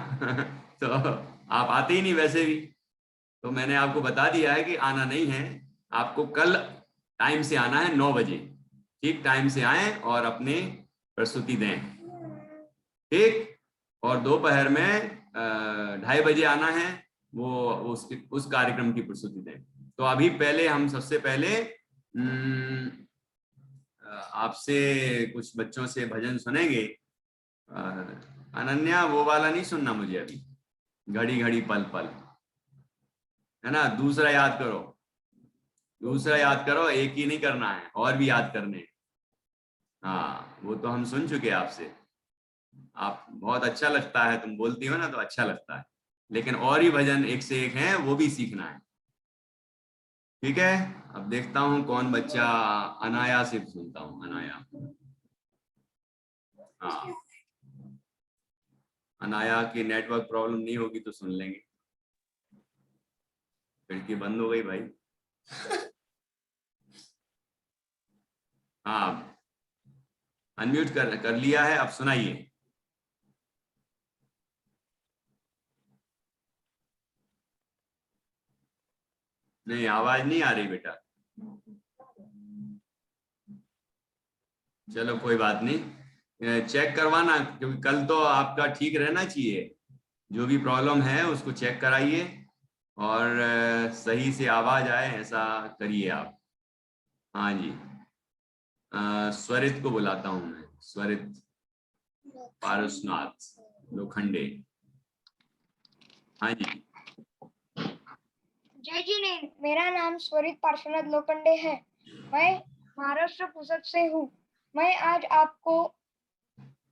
A: तो आप आते ही नहीं वैसे भी, तो मैंने आपको बता दिया है कि आना नहीं है, आपको कल टाइम से आना है 9 बजे, ठीक टाइम से आए और अपनी प्रस्तुति दें। ठीक, और दोपहर में 2:30 बजे आना है, वो उस कार्यक्रम की प्रस्तुति दें। तो अभी पहले हम सबसे पहले आपसे कुछ बच्चों से भजन सुनेंगे। अनन्या, वो वाला नहीं सुनना मुझे अभी, घड़ी घड़ी पल पल, है ना। दूसरा याद करो, दूसरा याद करो, एक ही नहीं करना है, और भी याद करने हैं। हाँ, वो तो हम सुन चुके आपसे, आप बहुत अच्छा लगता है, तुम बोलती हो ना तो अच्छा लगता है, लेकिन और ही भजन एक से एक हैं, वो भी सीखना है। ठीक है, अब देखता हूं कौन बच्चा, अनाया से सुनता हूं, अनाया। हाँ, अनाया की नेटवर्क प्रॉब्लम नहीं होगी तो सुन लेंगे। खिड़की बंद हो गई भाई। हाँ, अनम्यूट कर लिया है, अब सुनाइए। नहीं, आवाज नहीं आ रही बेटा। चलो कोई बात नहीं, चेक करवाना, क्योंकि कल तो आपका ठीक रहना चाहिए, जो भी प्रॉब्लम है उसको चेक कराइए, और सही से आवाज आए ऐसा करिए आप। हाँ जी, स्वरित को बुलाता हूँ मैं, स्वरित पारसनाथ लोखंडे। हाँ जी।
C: जय जी ने, मेरा नाम स्वरित पार्श्वनाथ लोखंडे है। मैं महाराष्ट्र पुसद से हूँ। मैं आज आपको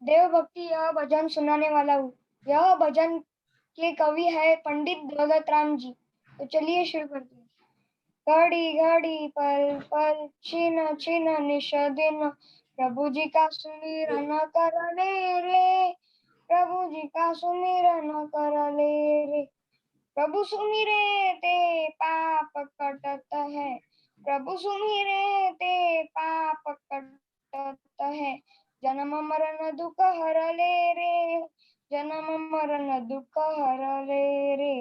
C: देव भक्ति यह भजन सुनाने वाला हूँ। यह भजन के कवि है पंडित दौलत राम जी। तो चलिए शुरू करते हैं। घड़ी घड़ी पल पल छीन छीन निश दिन, प्रभु जी का सुमिरन कर ले रे, प्रभु जी का सुमिरन कर ले रे। प्रभु सुमिरे ते पाप कटत है, प्रभु सुमिरे ते पाप कटत है। जन्म मरण दुख हर ले रे, जन्म मरण दुख हर ले रे।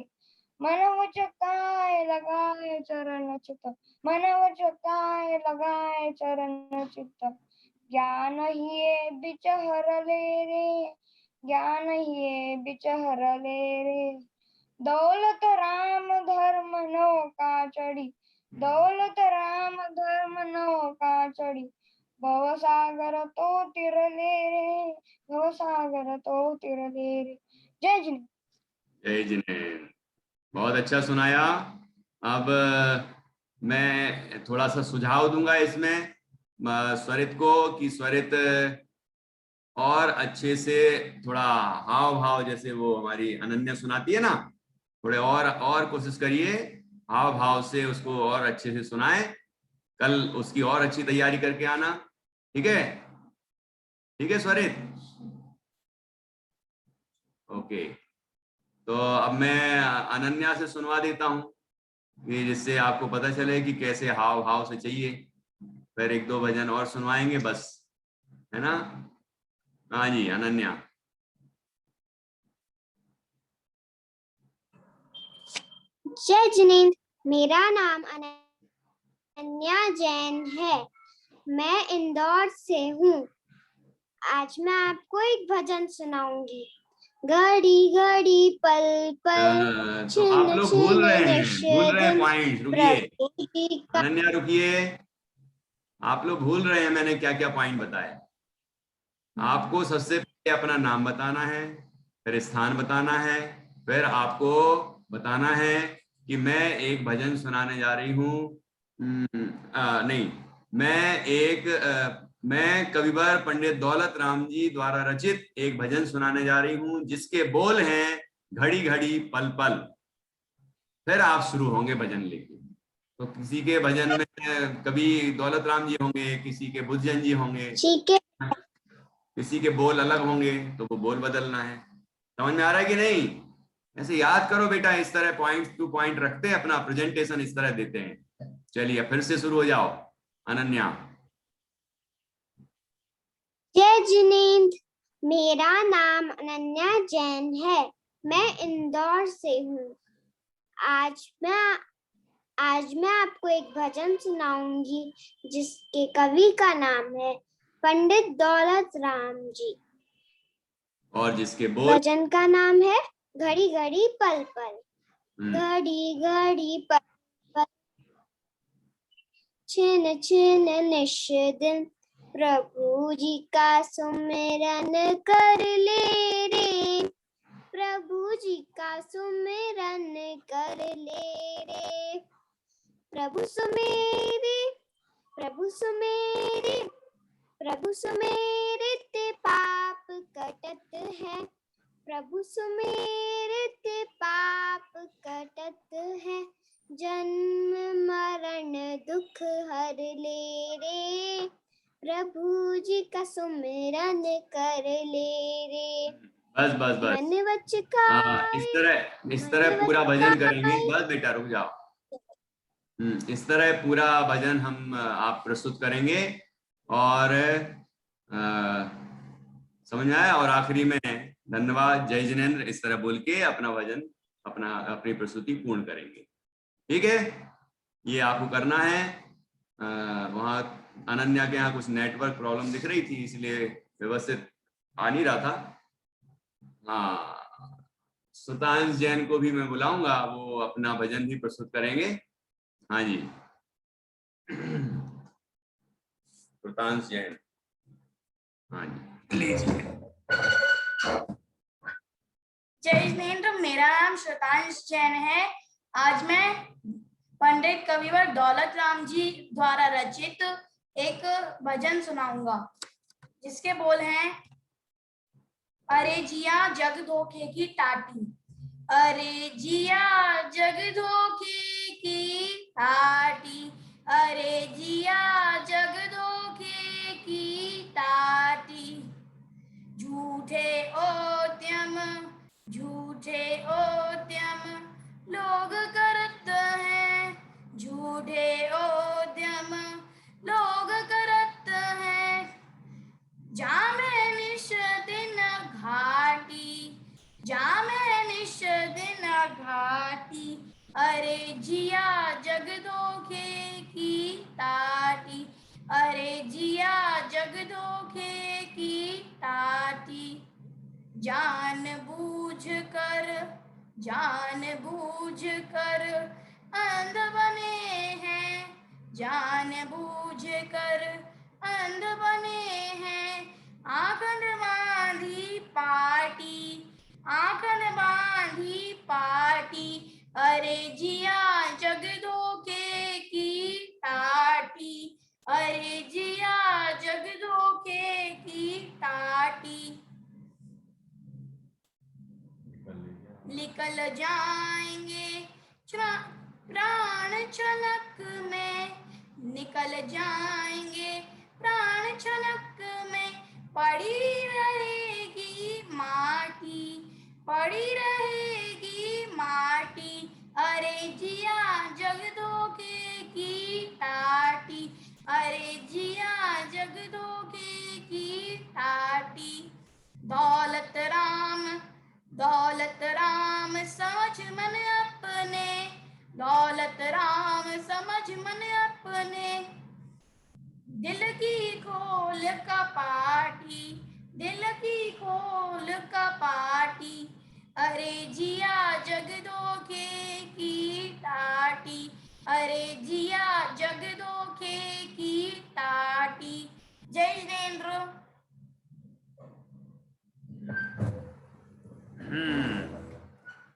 C: मन वच काय लगाए चरण चित, मन वच काय लगाए चरण चित। ज्ञान हिए बिच हर ले रे, ज्ञान हिए बिच हर ले रे। दौलत राम धर्म नौका चढ़ी, दौलत राम धर्म नौका चढ़ी। भव सागर तो तिर ले रे, भव सागर तो तिर ले रे। जय जिनेन्द्र।
A: जय जिनेन्द्र, बहुत अच्छा सुनाया। अब मैं थोड़ा सा सुझाव दूंगा इसमें स्वरित को, कि स्वरित और अच्छे से थोड़ा हाव भाव, जैसे वो हमारी अनन्या सुनाती है ना, थोड़े और कोशिश करिए हाव भाव से उसको और अच्छे से सुनाएं। कल उसकी और अच्छी तैयारी करके आना, ठीक है? ठीक है स्वरित, ओके। तो अब मैं अनन्या से सुनवा देता हूं, कि जिससे आपको पता चले कि कैसे हाव भाव से चाहिए। फिर एक दो भजन और सुनवाएंगे बस, है ना? हाँ जी अनन्या।
B: जय जिनेन्द्र, मेरा नाम अनन्या जैन है, मैं इंदौर से हूँ। आज मैं आपको एक भजन सुनाऊंगी। घड़ी घड़ी पल पल
A: तो आप लोग भूल रहे हैं
B: दिन,
A: पॉइंट, रुकिए अनन्या रुकिए, आप लोग भूल रहे हैं मैंने क्या क्या पॉइंट बताए। आपको सबसे पहले अपना नाम बताना है, फिर स्थान बताना है, फिर आपको बताना है कि मैं एक भजन सुनाने जा रही हूँ। नहीं, मैं कविवर पंडित दौलत राम जी द्वारा रचित एक भजन सुनाने जा रही हूँ, जिसके बोल हैं घड़ी घड़ी पल पल। फिर आप शुरू होंगे भजन लेके। तो किसी के भजन में कभी दौलत राम जी होंगे, किसी के बुद्धजन जी होंगे,
B: ठीक है,
A: किसी के बोल अलग होंगे, तो वो बोल बदलना है। समझ में आ रहा है कि नहीं? ऐसे याद करो बेटा, इस तरह पॉइंट टू पॉइंट रखते हैं, अपना प्रेजेंटेशन इस तरह देते हैं। चलिए फिर से शुरू हो जाओ अनन्या।
B: जय जिनेन्द्र, मेरा नाम अनन्या जैन है, मैं इंदौर से हूँ। आज मैं आपको एक भजन सुनाऊंगी, जिसके कवि का नाम है पंडित दौलत राम जी,
A: और जिसके बोल,
B: भजन का नाम है घड़ी घड़ी पल पल। घड़ी घड़ी पल पल छिन छिन निश दिन, प्रभु जी का सुमिरन कर ले रे, प्रभु जी का सुमिरन कर ले रे। प्रभु सुमेरे, प्रभु सुमेरे, प्रभु सुमेरे ते पाप कटत है, प्रभु सुमेरे ते पाप कटत है। जन्म मरण दुख हर ले रे, प्रभु जी का सुमिरन कर ले रे।
A: बस बस बस,
B: मन वच का
A: इस तरह पूरा भजन करेंगे। बस बेटा रुक जाओ। इस तरह पूरा भजन हम आप प्रस्तुत करेंगे, और समझ में आया? और आखिरी में धन्यवाद जय जिनेन्द्र इस तरह बोल के अपना भजन, अपनी प्रस्तुति पूर्ण करेंगे। ठीक है, ये आपको करना है। वहाँ अनन्या के यहाँ कुछ नेटवर्क प्रॉब्लम दिख रही थी, इसलिए व्यवस्थित आ नहीं रहा था। हाँ, सुतांश जैन को भी मैं बुलाऊंगा, वो अपना भजन भी प्रस्तुत करेंगे। हाँ जी सुतांश जैन, हाँ जी लीजिए।
D: जय जिनेन्द्र, मेरा नाम श्रुतांश जैन है। आज मैं पंडित कविवर दौलत राम जी द्वारा रचित एक भजन सुनाऊंगा, जिसके बोल हैं, अरे जिया जग धोखे की टाटी, अरे जिया जग धोखे की टाटी, अरे जिया जग धोखे की टाटी। झूठे ओद्यम लोग करत हैं, झूठे ओद्यम लोग करत हैं। जामे निश दिन घाटी, जामे निश दिन घाटी, अरे जिया जग धोखे की टाटी, अरे जिया जग धोखे की टाटी। जान बूझ कर अंध बने हैं, जान बूझ कर अंध बने हैं। आंखन बांधी पाटी, आंखन बांधी पाटी, अरे जिया जग धोखे की टाटी, अरे जिया जग धोखे की टाटी। निकल जाएंगे प्राण छलक में, निकल जाएंगे प्राण छलक में। पड़ी रहेगी माटी, पड़ी रहेगी माटी, अरे जिया जग धोखे की टाटी, अरे जिया जग धोखे की टाटी। दौलत राम समझ मन अपने, दौलत राम समझ मन अपने। दिल की खोल कपाटी, दिल की खोल कपाटी, अरे जिया जग धोखे की टाटी, अरे जिया जग धोखे की टाटी। जय जिनेंद्र।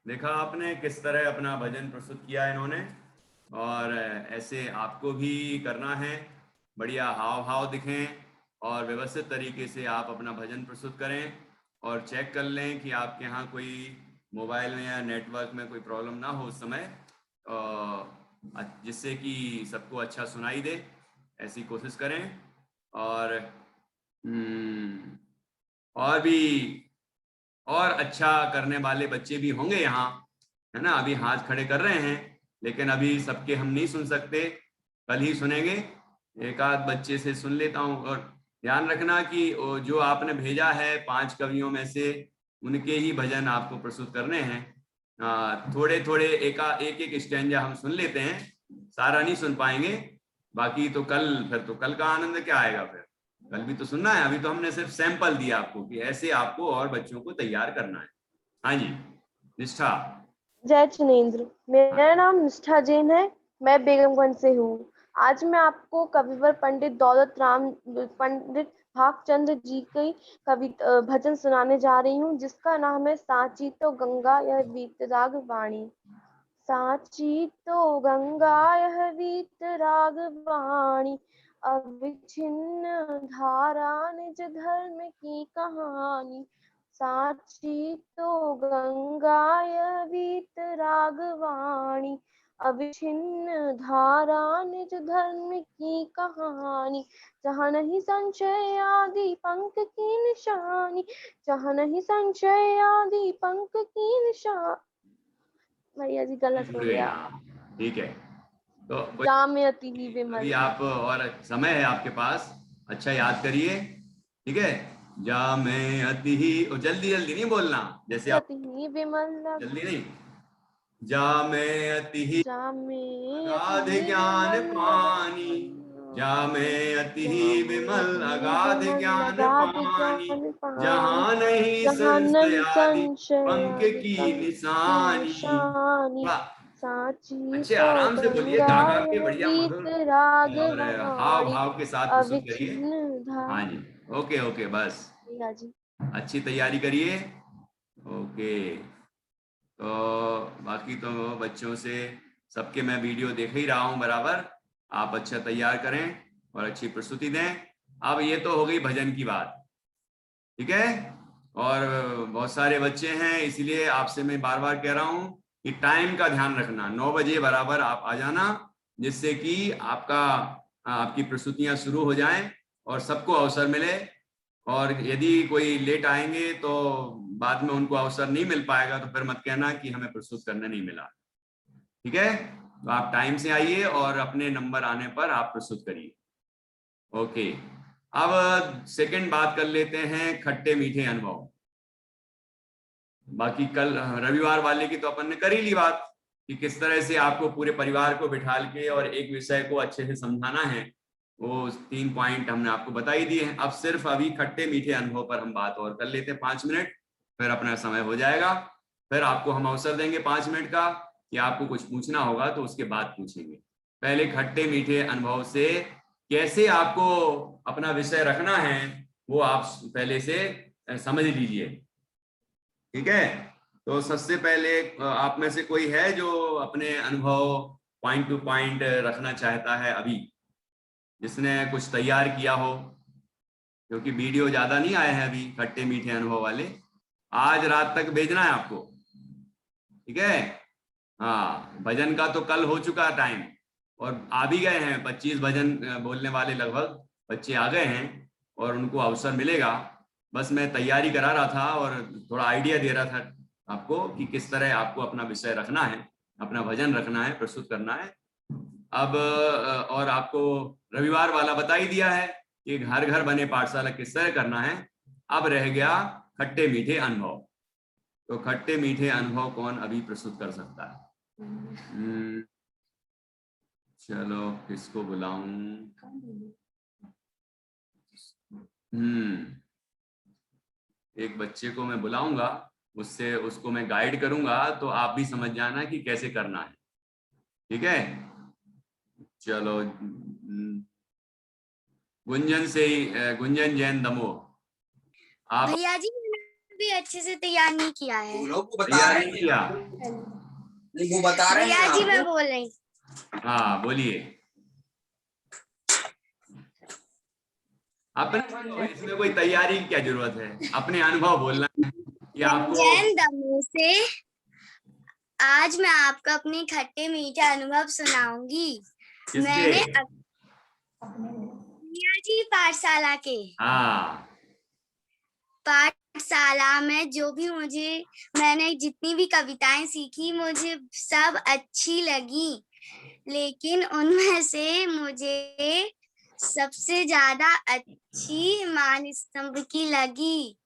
A: देखा आपने किस तरह अपना भजन प्रस्तुत किया इन्होंने, और ऐसे आपको भी करना है। बढ़िया हाव भाव दिखें और व्यवस्थित तरीके से आप अपना भजन प्रस्तुत करें, और चेक कर लें कि आपके यहाँ कोई मोबाइल में या नेटवर्क में कोई प्रॉब्लम ना हो उस समय, जिससे कि सबको अच्छा सुनाई दे। ऐसी कोशिश करें। और भी और अच्छा करने वाले बच्चे भी होंगे यहाँ, है ना। अभी हाथ खड़े कर रहे हैं, लेकिन अभी सबके हम नहीं सुन सकते, कल ही सुनेंगे। एक आध बच्चे से सुन लेता हूँ। और ध्यान रखना कि जो आपने भेजा है 5 कवियों में से, उनके ही भजन आपको प्रस्तुत करने हैं। थोड़े थोड़े एक एक स्टैंजा हम सुन लेते हैं, सारा नहीं सुन पाएंगे। बाकी तो कल का आनंद क्या आएगा, फिर कल भी तो सुनना है। अभी तो हमने सिर्फ सैंपल दिया आपको कि ऐसे आपको और बच्चों को तैयार करना है। हाँ जी निष्ठा।
E: जय जिनेंद्र। मेरा नाम निष्ठा जैन है, मैं बेगमगंज से हूँ। आज मैं आपको कविवर पंडित भागचंद्र जी की भजन सुनाने जा रही हूँ, जिसका नाम है साची तो गंगा यह वीतराग वाणी। साची तो गंगा यह वीतराग वाणी, अविच्छिन्न धारा निज धर्म की कहानी। साची तो गंगा यह वीतराग वाणी, अविच्छिन्न धारा निज धर्म की कहानी। जहाँ नहीं संशय आदि पंख की निशानी, जहाँ नहीं संशय आदि पंख की निशानी। भैया जी गलत हो गया।
A: ठीक है, तो
E: जामयति ही विमल।
A: अभी आप और समय है आपके पास, अच्छा याद करिए, ठीक है। जामयति ही, जल्दी जल्दी नहीं बोलना, जैसे आप
E: विमल
A: जल्दी नहीं। जामयति ही अगाध ज्ञान पानी, जामयति ही विमल अगाध ज्ञान पानी। जहाँ नहीं संशय पंख की निशानी। अच्छे आराम से बोलिए, गा के बढ़िया मधुर और हाव भाव के साथ प्रस्तुत करिए। हाँ जी, ओके ओके, बस अच्छी तैयारी करिए। ओके, तो बाकी तो बच्चों से सबके मैं वीडियो देख ही रहा हूँ बराबर। आप अच्छा तैयार करें और अच्छी प्रस्तुति दें। अब ये तो हो गई भजन की बात, ठीक है। और बहुत सारे बच्चे हैं, इसलिए आपसे मैं बार बार कह रहा हूँ कि टाइम का ध्यान रखना। 9 बजे बराबर आप आ जाना, जिससे कि आपकी प्रस्तुतियां शुरू हो जाएं और सबको अवसर मिले। और यदि कोई लेट आएंगे तो बाद में उनको अवसर नहीं मिल पाएगा, तो फिर मत कहना कि हमें प्रस्तुत करने नहीं मिला। ठीक है, तो आप टाइम से आइए और अपने नंबर आने पर आप प्रस्तुत करिए। ओके, अब सेकंड बात कर लेते हैं खट्टे मीठे अनुभव। बाकी कल रविवार वाले की तो अपन ने कर ही ली बात कि किस तरह से आपको पूरे परिवार को बिठाल के और एक विषय को अच्छे से समझाना है। वो 3 पॉइंट हमने आपको बता ही दिए हैं। अब सिर्फ अभी खट्टे मीठे अनुभव पर हम बात और कर लेते हैं 5 मिनट, फिर अपना समय हो जाएगा। फिर आपको हम अवसर देंगे 5 मिनट का कि आपको कुछ पूछना होगा तो उसके बाद पूछेंगे। पहले खट्टे मीठे अनुभव से कैसे आपको अपना विषय रखना है वो आप पहले से समझ लीजिए। ठीक है, तो सबसे पहले आप में से कोई है जो अपने अनुभव पॉइंट टू पॉइंट रखना चाहता है अभी, जिसने कुछ तैयार किया हो? क्योंकि वीडियो ज्यादा नहीं आए हैं अभी खट्टे मीठे अनुभव वाले, आज रात तक भेजना है आपको। ठीक है, हाँ, भजन का तो कल हो चुका टाइम और आ भी गए हैं 25 भजन बोलने वाले लगभग बच्चे आ गए हैं और उनको अवसर मिलेगा। बस मैं तैयारी करा रहा था और थोड़ा आइडिया दे रहा था आपको कि किस तरह आपको अपना विषय रखना है, अपना भजन रखना है, प्रस्तुत करना है। अब और आपको रविवार वाला बता ही दिया है कि घर घर बने पाठशाला किस तरह करना है। अब रह गया खट्टे मीठे अनुभव। तो खट्टे मीठे अनुभव कौन अभी प्रस्तुत कर सकता है? चलो किसको बुलाऊं? एक बच्चे को मैं बुलाऊंगा, उससे उसको मैं गाइड करूंगा, तो आप भी समझ जाना कि कैसे करना है। ठीक है, चलो गुंजन से ही, गुंजन जैन दमो आप।
B: भैया जी मैंने भी अच्छे से तैयार नहीं किया है।
A: तैयार नहीं किया?
F: वो बता रहे हैं
B: भैया जी मैं
F: आपको।
B: बोल रही।
A: हाँ बोलिए। अपने इसमें कोई तैयारी की क्या जरूरत है, अपने अनुभव बोलना है कि आपको।
B: जैन दमो से आज मैं आपको अपने खट्टे मीठे अनुभव सुनाऊंगी। मैंने भैया जी पाठशाला के,
A: हाँ,
B: पाठशाला में जो भी मैंने जितनी भी कविताएं सीखी मुझे सब अच्छी लगी, लेकिन उनमें से मुझे सबसे ज्यादा अच्छी मान स्तंभ की लगी,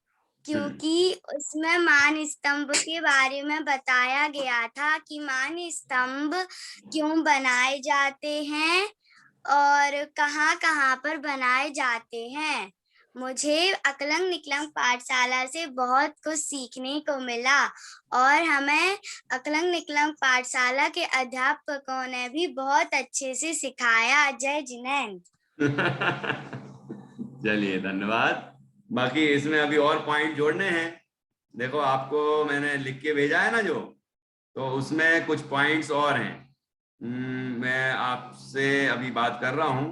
B: क्योंकि उसमें मान स्तंभ के बारे में बताया गया था कि मान स्तंभ क्यों बनाए जाते हैं और कहाँ-कहाँ पर बनाए जाते हैं। मुझे अकलंग निकलंग पाठशाला से बहुत कुछ सीखने को मिला और हमें अकलंग निकलंग पाठशाला के अध्यापकों ने भी बहुत अच्छे से सिखाया। जय जिनेंद्र।
A: चलिए धन्यवाद। बाकी इसमें अभी और पॉइंट जोड़ने हैं। देखो आपको मैंने लिख के भेजा है ना जो, तो उसमें कुछ पॉइंट्स और हैं। मैं आपसे अभी बात कर रहा हूं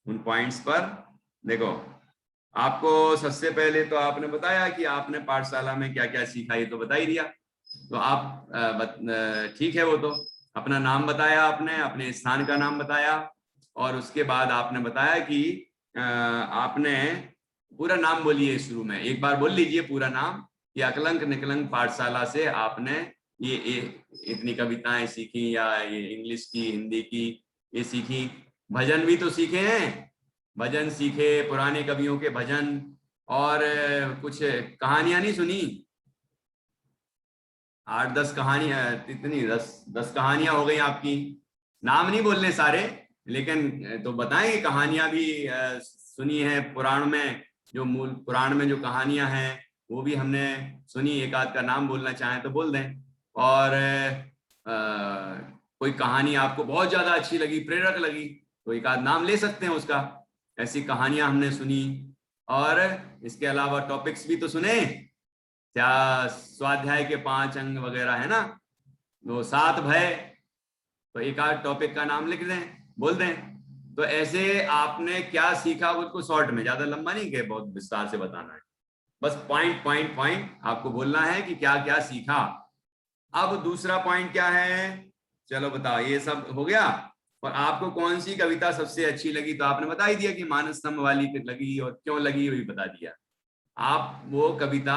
A: उन पॉइंट्स पर। देखो आपको सबसे पहले तो आपने बताया कि आपने पाठशाला में क्या क्या सीखा, ये तो बता ही दिया। तो आप ठीक है, वो तो अपना नाम बताया आपने, अपने स्थान का नाम बताया और उसके बाद आपने बताया कि आपने पूरा नाम बोलिए। शुरू में एक बार बोल लीजिए पूरा नाम कि अकलंग निकलंग पाठशाला से आपने ये इतनी कविताएं सीखी या ये इंग्लिश की, हिंदी की ये सीखी। भजन भी तो सीखे हैं, भजन सीखे, पुराने कवियों के भजन, और कुछ कहानियां नहीं सुनी? 8-10 कहानियां, इतनी 10 कहानियां हो गई आपकी। नाम नहीं बोलने सारे, लेकिन तो बताएं कहानियां भी सुनी है पुराण में। जो मूल पुराण में जो कहानियां हैं वो भी हमने सुनी। एक आध का नाम बोलना चाहें तो बोल दें। और कोई कहानी आपको बहुत ज्यादा अच्छी लगी, प्रेरक लगी, तो एक आध नाम ले सकते हैं उसका। ऐसी कहानियां हमने सुनी। और इसके अलावा टॉपिक्स भी तो सुने, क्या स्वाध्याय के 5 अंग वगैरह है ना, वो 7 भय, तो एक आध टॉपिक का नाम लिख दें, बोल दें। तो ऐसे आपने क्या सीखा उसको शॉर्ट में, ज्यादा लंबा नहीं कि बहुत विस्तार से बताना है। बस पॉइंट पॉइंट पॉइंट आपको बोलना है कि क्या क्या सीखा। अब दूसरा पॉइंट क्या है, चलो बताओ, ये सब हो गया। और आपको कौन सी कविता सबसे अच्छी लगी, तो आपने बता ही दिया कि मानस स्तंभ वाली लगी, और क्यों लगी वही बता दिया। आप वो कविता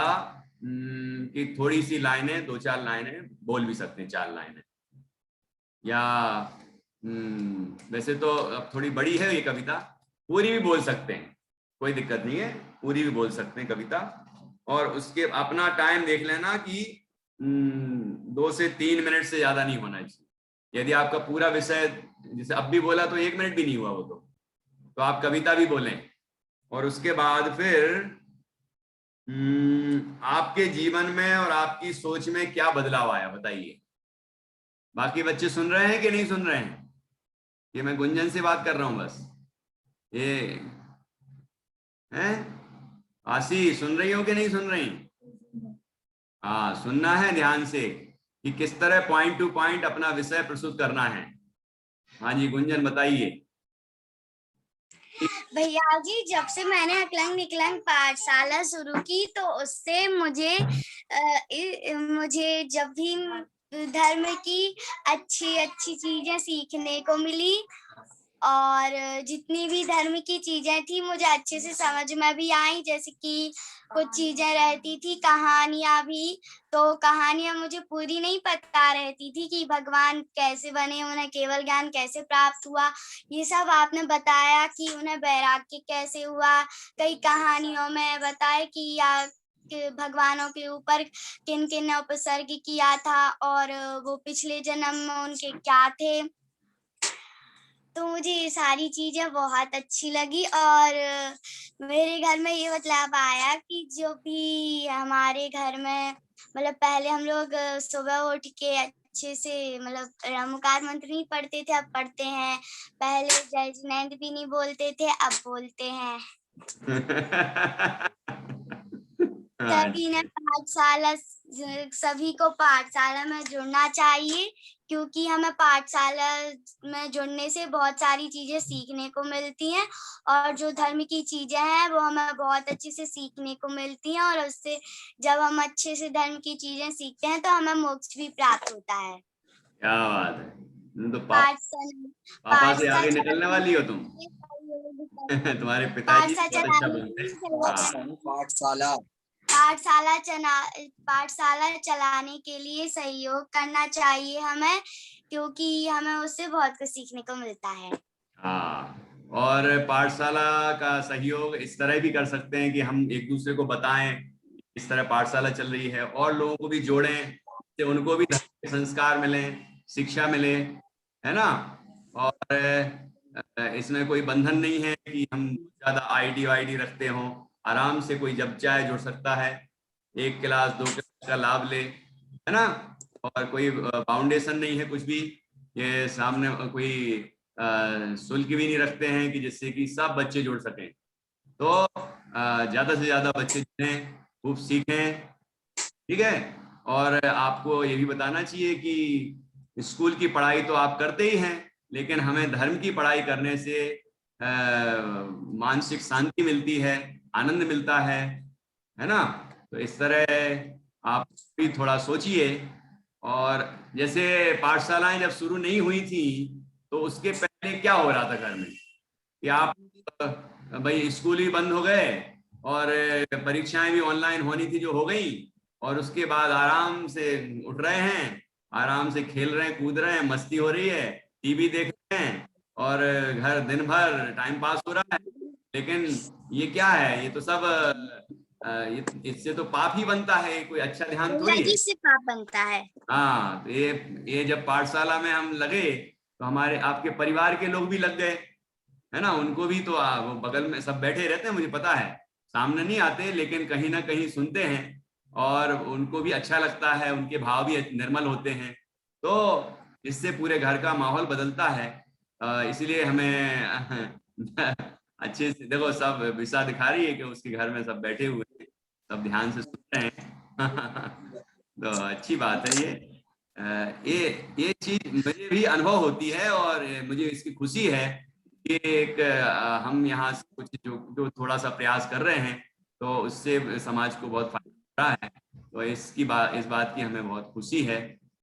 A: की थोड़ी सी लाइनें, 2-4 लाइनें बोल भी सकते हैं, 4 लाइनें, या वैसे तो अब थोड़ी बड़ी है ये कविता, पूरी भी बोल सकते हैं, कोई दिक्कत नहीं है, पूरी भी बोल सकते हैं कविता। और उसके अपना टाइम देख लेना कि 2 से 3 मिनट से ज्यादा नहीं होना चाहिए। यदि आपका पूरा विषय, जैसे अब भी बोला तो 1 मिनट भी नहीं हुआ वो, तो आप कविता भी बोलें। और उसके बाद फिर आपके जीवन में और आपकी सोच में क्या बदलाव आया बताइए। बाकी बच्चे सुन रहे हैं कि नहीं सुन रहे हैं? ये मैं गुंजन से बात कर रहा हूं बस। ये हैं आशी, सुन रही हो कि नहीं सुन रही? हाँ, सुनना है ध्यान से कि किस तरह पॉइंट टू पॉइंट अपना विषय प्रस्तुत करना है। हाँ जी गुंजन बताइए।
B: भैया जी, जब से मैंने अकलंग निकलंग पाठशाला शुरू की तो उससे मुझे मुझे जब भी धर्म की अच्छी अच्छी चीजें सीखने को मिली, और जितनी भी धर्म की चीजें थी मुझे अच्छे से समझ में भी आई। जैसे कि कुछ चीजें रहती थी, कहानियां भी, तो कहानियां मुझे पूरी नहीं पता रहती थी कि भगवान कैसे बने, उन्हें केवल ज्ञान कैसे प्राप्त हुआ, ये सब आपने बताया कि उन्हें वैराग्य कैसे हुआ। कई कहानियों में बताया कि या भगवानों के ऊपर किन किन ने उपसर्ग किया था, और वो पिछले जन्म में उनके क्या थे। तो मुझे ये सारी चीजें बहुत अच्छी लगी। और मेरे घर में ये बदलाव आया कि जो भी हमारे घर में, मतलब पहले हम लोग सुबह उठ के अच्छे से, मतलब रमकार मंत्र नहीं पढ़ते थे, अब पढ़ते हैं। पहले जय जिनेंद्र भी नहीं बोलते थे, अब बोलते हैं। सभी ने पाठशाला, सभी को पाठशाला में जुड़ना चाहिए, क्योंकि हमें पाठशाला में जुड़ने से बहुत सारी चीजें सीखने को मिलती हैं, और जो धर्म की चीजें हैं वो हमें बहुत अच्छे से सीखने को मिलती हैं, और उससे जब हम अच्छे से धर्म की चीजें सीखते हैं तो हमें मोक्ष भी प्राप्त होता है।
A: क्या बात है, तो
B: पाठशाला
A: से आगे निकलने वाली हो तुम। तुम्हारे पिताजी बहुत अच्छा बोलते हैं।
F: पाठशाला
B: पाठशाला चलाने के लिए सहयोग करना चाहिए हमें, क्योंकि हमें उससे बहुत कुछ सीखने को मिलता है।
A: हाँ, और पाठशाला का सहयोग इस तरह भी कर सकते हैं कि हम एक दूसरे को बताएं इस तरह पाठशाला चल रही है, और लोगों को भी जोड़ें, तो उनको भी संस्कार मिले, शिक्षा मिले, है ना। और इसमें कोई बंधन नहीं है कि हम ज्यादा आईडी रखते हों, आराम से कोई जब चाहे जुड़ सकता है, 1 क्लास 2 क्लास का लाभ ले, है ना। और कोई फाउंडेशन नहीं है कुछ भी, ये सामने कोई शुल्क भी नहीं रखते हैं कि जिससे कि सब बच्चे जुड़ सकें। तो ज्यादा से ज्यादा बच्चे जुड़ें, खूब सीखें, ठीक है। और आपको ये भी बताना चाहिए कि स्कूल की पढ़ाई तो आप करते ही हैं, लेकिन हमें धर्म की पढ़ाई करने से मानसिक शांति मिलती है, आनंद मिलता है ना। तो इस तरह आप भी थोड़ा सोचिए। और जैसे पाठशालाएं जब शुरू नहीं हुई थी तो उसके पहले क्या हो रहा था घर में, कि आप भाई स्कूल ही बंद हो गए और परीक्षाएं भी ऑनलाइन होनी थी जो हो गई, और उसके बाद आराम से उठ रहे हैं, आराम से खेल रहे हैं, कूद रहे हैं, मस्ती हो रही है, टीवी देख रहे हैं, और घर दिन भर टाइम पास हो रहा है। लेकिन ये क्या है, ये तो सब इससे तो पाप ही बनता है, कोई अच्छा ध्यान थोड़ी है।
B: इससे पाप बनता है।
A: हाँ, तो ये जब पाठशाला में हम लगे तो हमारे आपके परिवार के लोग भी लग गए, है ना। उनको भी तो वो बगल में सब बैठे रहते हैं, मुझे पता है, सामने नहीं आते लेकिन कहीं ना कहीं सुनते हैं, और उनको भी अच्छा लगता है, उनके भाव भी निर्मल होते हैं। तो इससे पूरे घर का माहौल बदलता है। इसलिए हमें अच्छे से देखो, सब विशा दिखा रही है कि उसके घर में सब बैठे हुए हैं, सब ध्यान से सुन रहे हैं। तो अच्छी बात है ये चीज मुझे भी अनुभव होती है, और मुझे इसकी खुशी है कि एक हम यहाँ से कुछ जो थोड़ा सा प्रयास कर रहे हैं, तो उससे समाज को बहुत फायदा हो रहा है। तो इस बात की हमें बहुत खुशी है,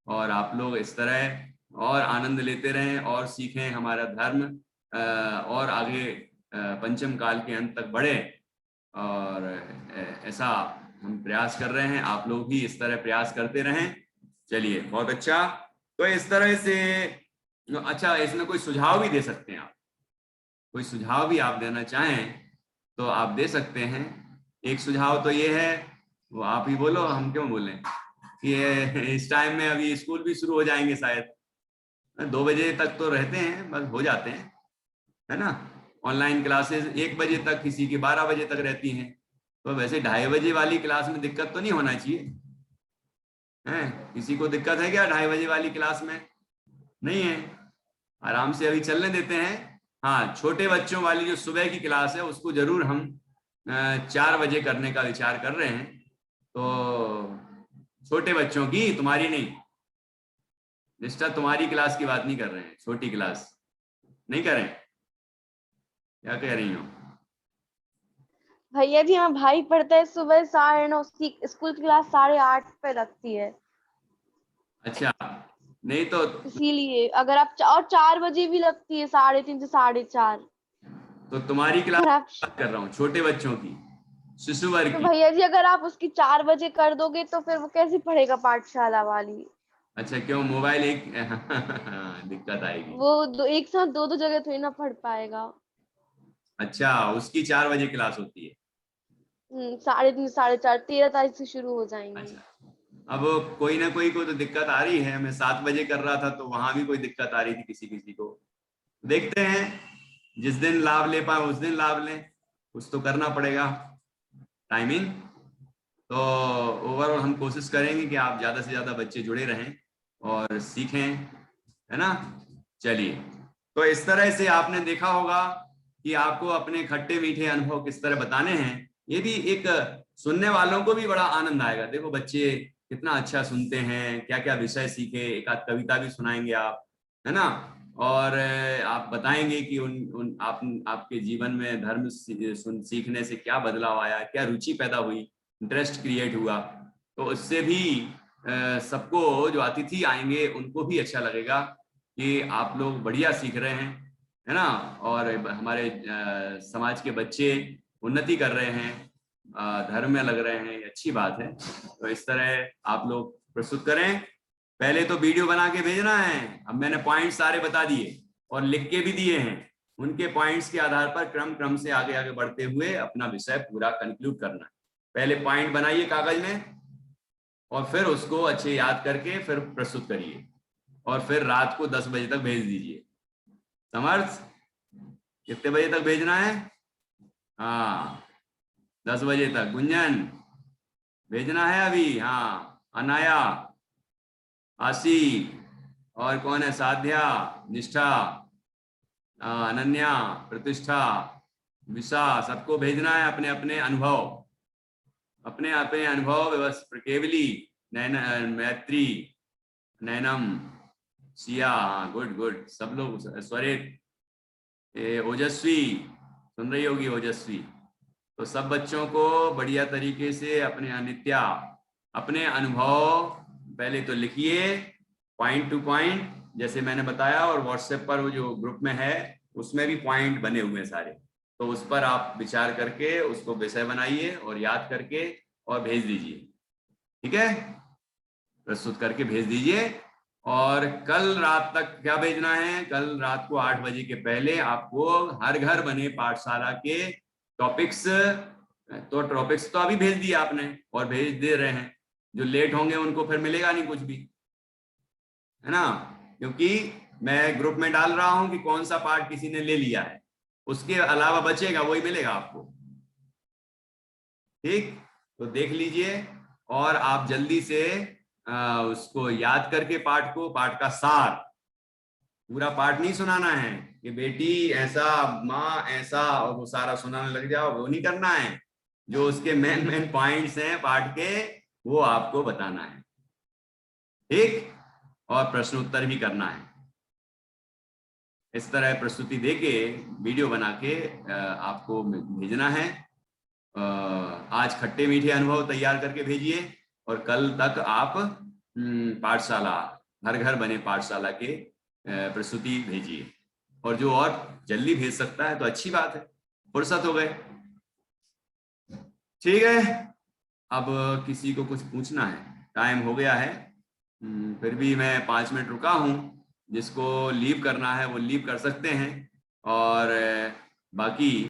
A: और आप लोग इस तरह और आनंद लेते रहें और सीखें हमारा धर्म, और आगे पंचम काल के अंत तक बढ़े, और ऐसा हम प्रयास कर रहे हैं। आप लोग भी इस तरह प्रयास करते रहें। चलिए, बहुत अच्छा। तो इस तरह से, अच्छा, इसमें कोई सुझाव भी दे सकते हैं आप, कोई सुझाव भी आप देना चाहें तो आप दे सकते हैं। एक सुझाव तो ये है, वो आप ही बोलो, हम क्यों बोलें, कि इस टाइम में अभी स्कूल भी शुरू हो जाएंगे शायद, 2 बजे तक तो रहते हैं, बस हो जाते हैं, है ना। ऑनलाइन क्लासेस 1 बजे तक, किसी की 12 बजे तक रहती हैं। तो वैसे 2:30 बजे वाली क्लास में दिक्कत तो नहीं होना चाहिए, है? किसी को दिक्कत है क्या 2:30 बजे वाली क्लास में? नहीं है, आराम से अभी चलने देते हैं। हाँ, छोटे बच्चों वाली जो सुबह की क्लास है उसको जरूर हम 4 बजे करने का विचार कर रहे हैं। तो छोटे बच्चों की, तुम्हारी नहीं निष्ठा, तुम्हारी क्लास की बात नहीं कर रहे हैं, छोटी क्लास नहीं कर रहे हैं। क्या कह रही हो?
E: भैया जी, हाँ, भाई पढ़ता है सुबह 9:30, उसकी स्कूल क्लास 8:30 पे लगती है,
A: अच्छा, नहीं तो
E: इसीलिए अगर आप और 4 बजे भी लगती है, 3:30 से 4:30।
A: तुम्हारी क्लास
E: अगर आप
A: बात कर रहा हूँ, छोटे बच्चों की, शिशु वर्ग
E: तो
A: की।
E: भैया जी, अगर आप उसकी 4 बजे कर दोगे तो फिर वो कैसे पढ़ेगा पाठशाला वाली?
A: अच्छा, क्यों, मोबाइल एक दिक्कत आएगी।
E: वो एक साथ दो जगह थोड़ी ना पढ़ पाएगा।
A: अच्छा, उसकी 4 बजे क्लास होती है।
E: 3:30, 4:30, 13 तारीख से शुरू हो जाएंगी।
A: अच्छा, अब कोई ना कोई को तो दिक्कत आ रही है। मैं 7 बजे कर रहा था तो वहां भी कोई दिक्कत आ रही थी किसी किसी को। देखते हैं, जिस दिन लाभ ले पाए उस दिन लाभ लें, कुछ तो करना पड़ेगा टाइमिंग। तो ओवरऑल हम कोशिश करेंगे कि आप ज्यादा से ज्यादा बच्चे जुड़े रहें और सीखें, है ना। चलिए, तो इस तरह से आपने देखा होगा कि आपको अपने खट्टे मीठे अनुभव किस तरह बताने हैं। ये भी एक सुनने वालों को भी बड़ा आनंद आएगा। देखो बच्चे कितना अच्छा सुनते हैं, क्या क्या विषय सीखे, एक आध कविता भी सुनाएंगे आप, है ना। और आप बताएंगे कि उन आपके जीवन में धर्म सीखने से क्या बदलाव आया, क्या रुचि पैदा हुई, इंटरेस्ट क्रिएट हुआ। तो उससे भी सबको, जो अतिथि आएंगे उनको भी अच्छा लगेगा कि आप लोग बढ़िया सीख रहे हैं, है ना। और हमारे समाज के बच्चे उन्नति कर रहे हैं, धर्म में लग रहे हैं, ये अच्छी बात है। तो इस तरह आप लोग प्रस्तुत करें। पहले तो वीडियो बना के भेजना है। अब मैंने पॉइंट सारे बता दिए और लिख के भी दिए हैं। उनके पॉइंट्स के आधार पर क्रम से आगे आगे बढ़ते हुए अपना विषय पूरा कंक्लूड करना है। पहले पॉइंट बनाइए कागज में और फिर उसको अच्छे याद करके फिर प्रस्तुत करिए, और फिर रात को 10 बजे तक भेज दीजिए। समर्थ, कितने बजे तक भेजना है? हाँ, 10 बजे तक। गुंजन, भेजना है अभी? हाँ, अनाया, आशी, और कौन है, साध्या, निष्ठा, अनन्या, प्रतिष्ठा, विशा, सबको भेजना है अपने अपने अनुभव, अपने अपने अनुभव। बस केवली, मैत्री, नैनम, सिया, हाँ, गुड गुड, सब लोग। स्वरित, ओजस्वी, सुन रही होगी ओजस्वी। तो सब बच्चों को बढ़िया तरीके से अपने अनित्या, अपने अनुभव पहले तो लिखिए पॉइंट टू पॉइंट, जैसे मैंने बताया। और व्हाट्सएप पर वो जो ग्रुप में है उसमें भी पॉइंट बने हुए हैं सारे, तो उस पर आप विचार करके उसको विषय बनाइए और याद करके और भेज दीजिए। ठीक है, प्रस्तुत करके भेज दीजिए। और कल रात तक क्या भेजना है? कल रात को 8 बजे के पहले आपको हर घर बने पाठशाला के टॉपिक्स, तो टॉपिक्स तो अभी भेज दिए आपने और भेज दे रहे हैं। जो लेट होंगे उनको फिर मिलेगा नहीं कुछ भी, है ना, क्योंकि मैं ग्रुप में डाल रहा हूं कि कौन सा पार्ट किसी ने ले लिया है, उसके अलावा बचेगा वही मिलेगा आपको। ठीक, तो देख लीजिए और आप जल्दी से उसको याद करके पाठ को, पाठ का सार, पूरा पाठ नहीं सुनाना है कि बेटी ऐसा, माँ ऐसा, और वो सारा सुनाने लग जाओ, वो नहीं करना है। जो उसके मेन पॉइंट्स हैं पाठ के, वो आपको बताना है। ठीक, और प्रश्न उत्तर भी करना है। इस तरह प्रस्तुति देके वीडियो बना के आपको भेजना है। आज खट्टे मीठे अनुभव तैयार करके भेजिए और कल तक आप पाठशाला, हर घर बने पाठशाला के प्रस्तुति भेजिए। और जो और जल्दी भेज सकता है तो अच्छी बात है, फुर्सत हो गए। ठीक है, अब किसी को कुछ पूछना है? टाइम हो गया है, फिर भी मैं 5 मिनट रुका हूं। जिसको लीव करना है वो लीव कर सकते हैं, और बाकी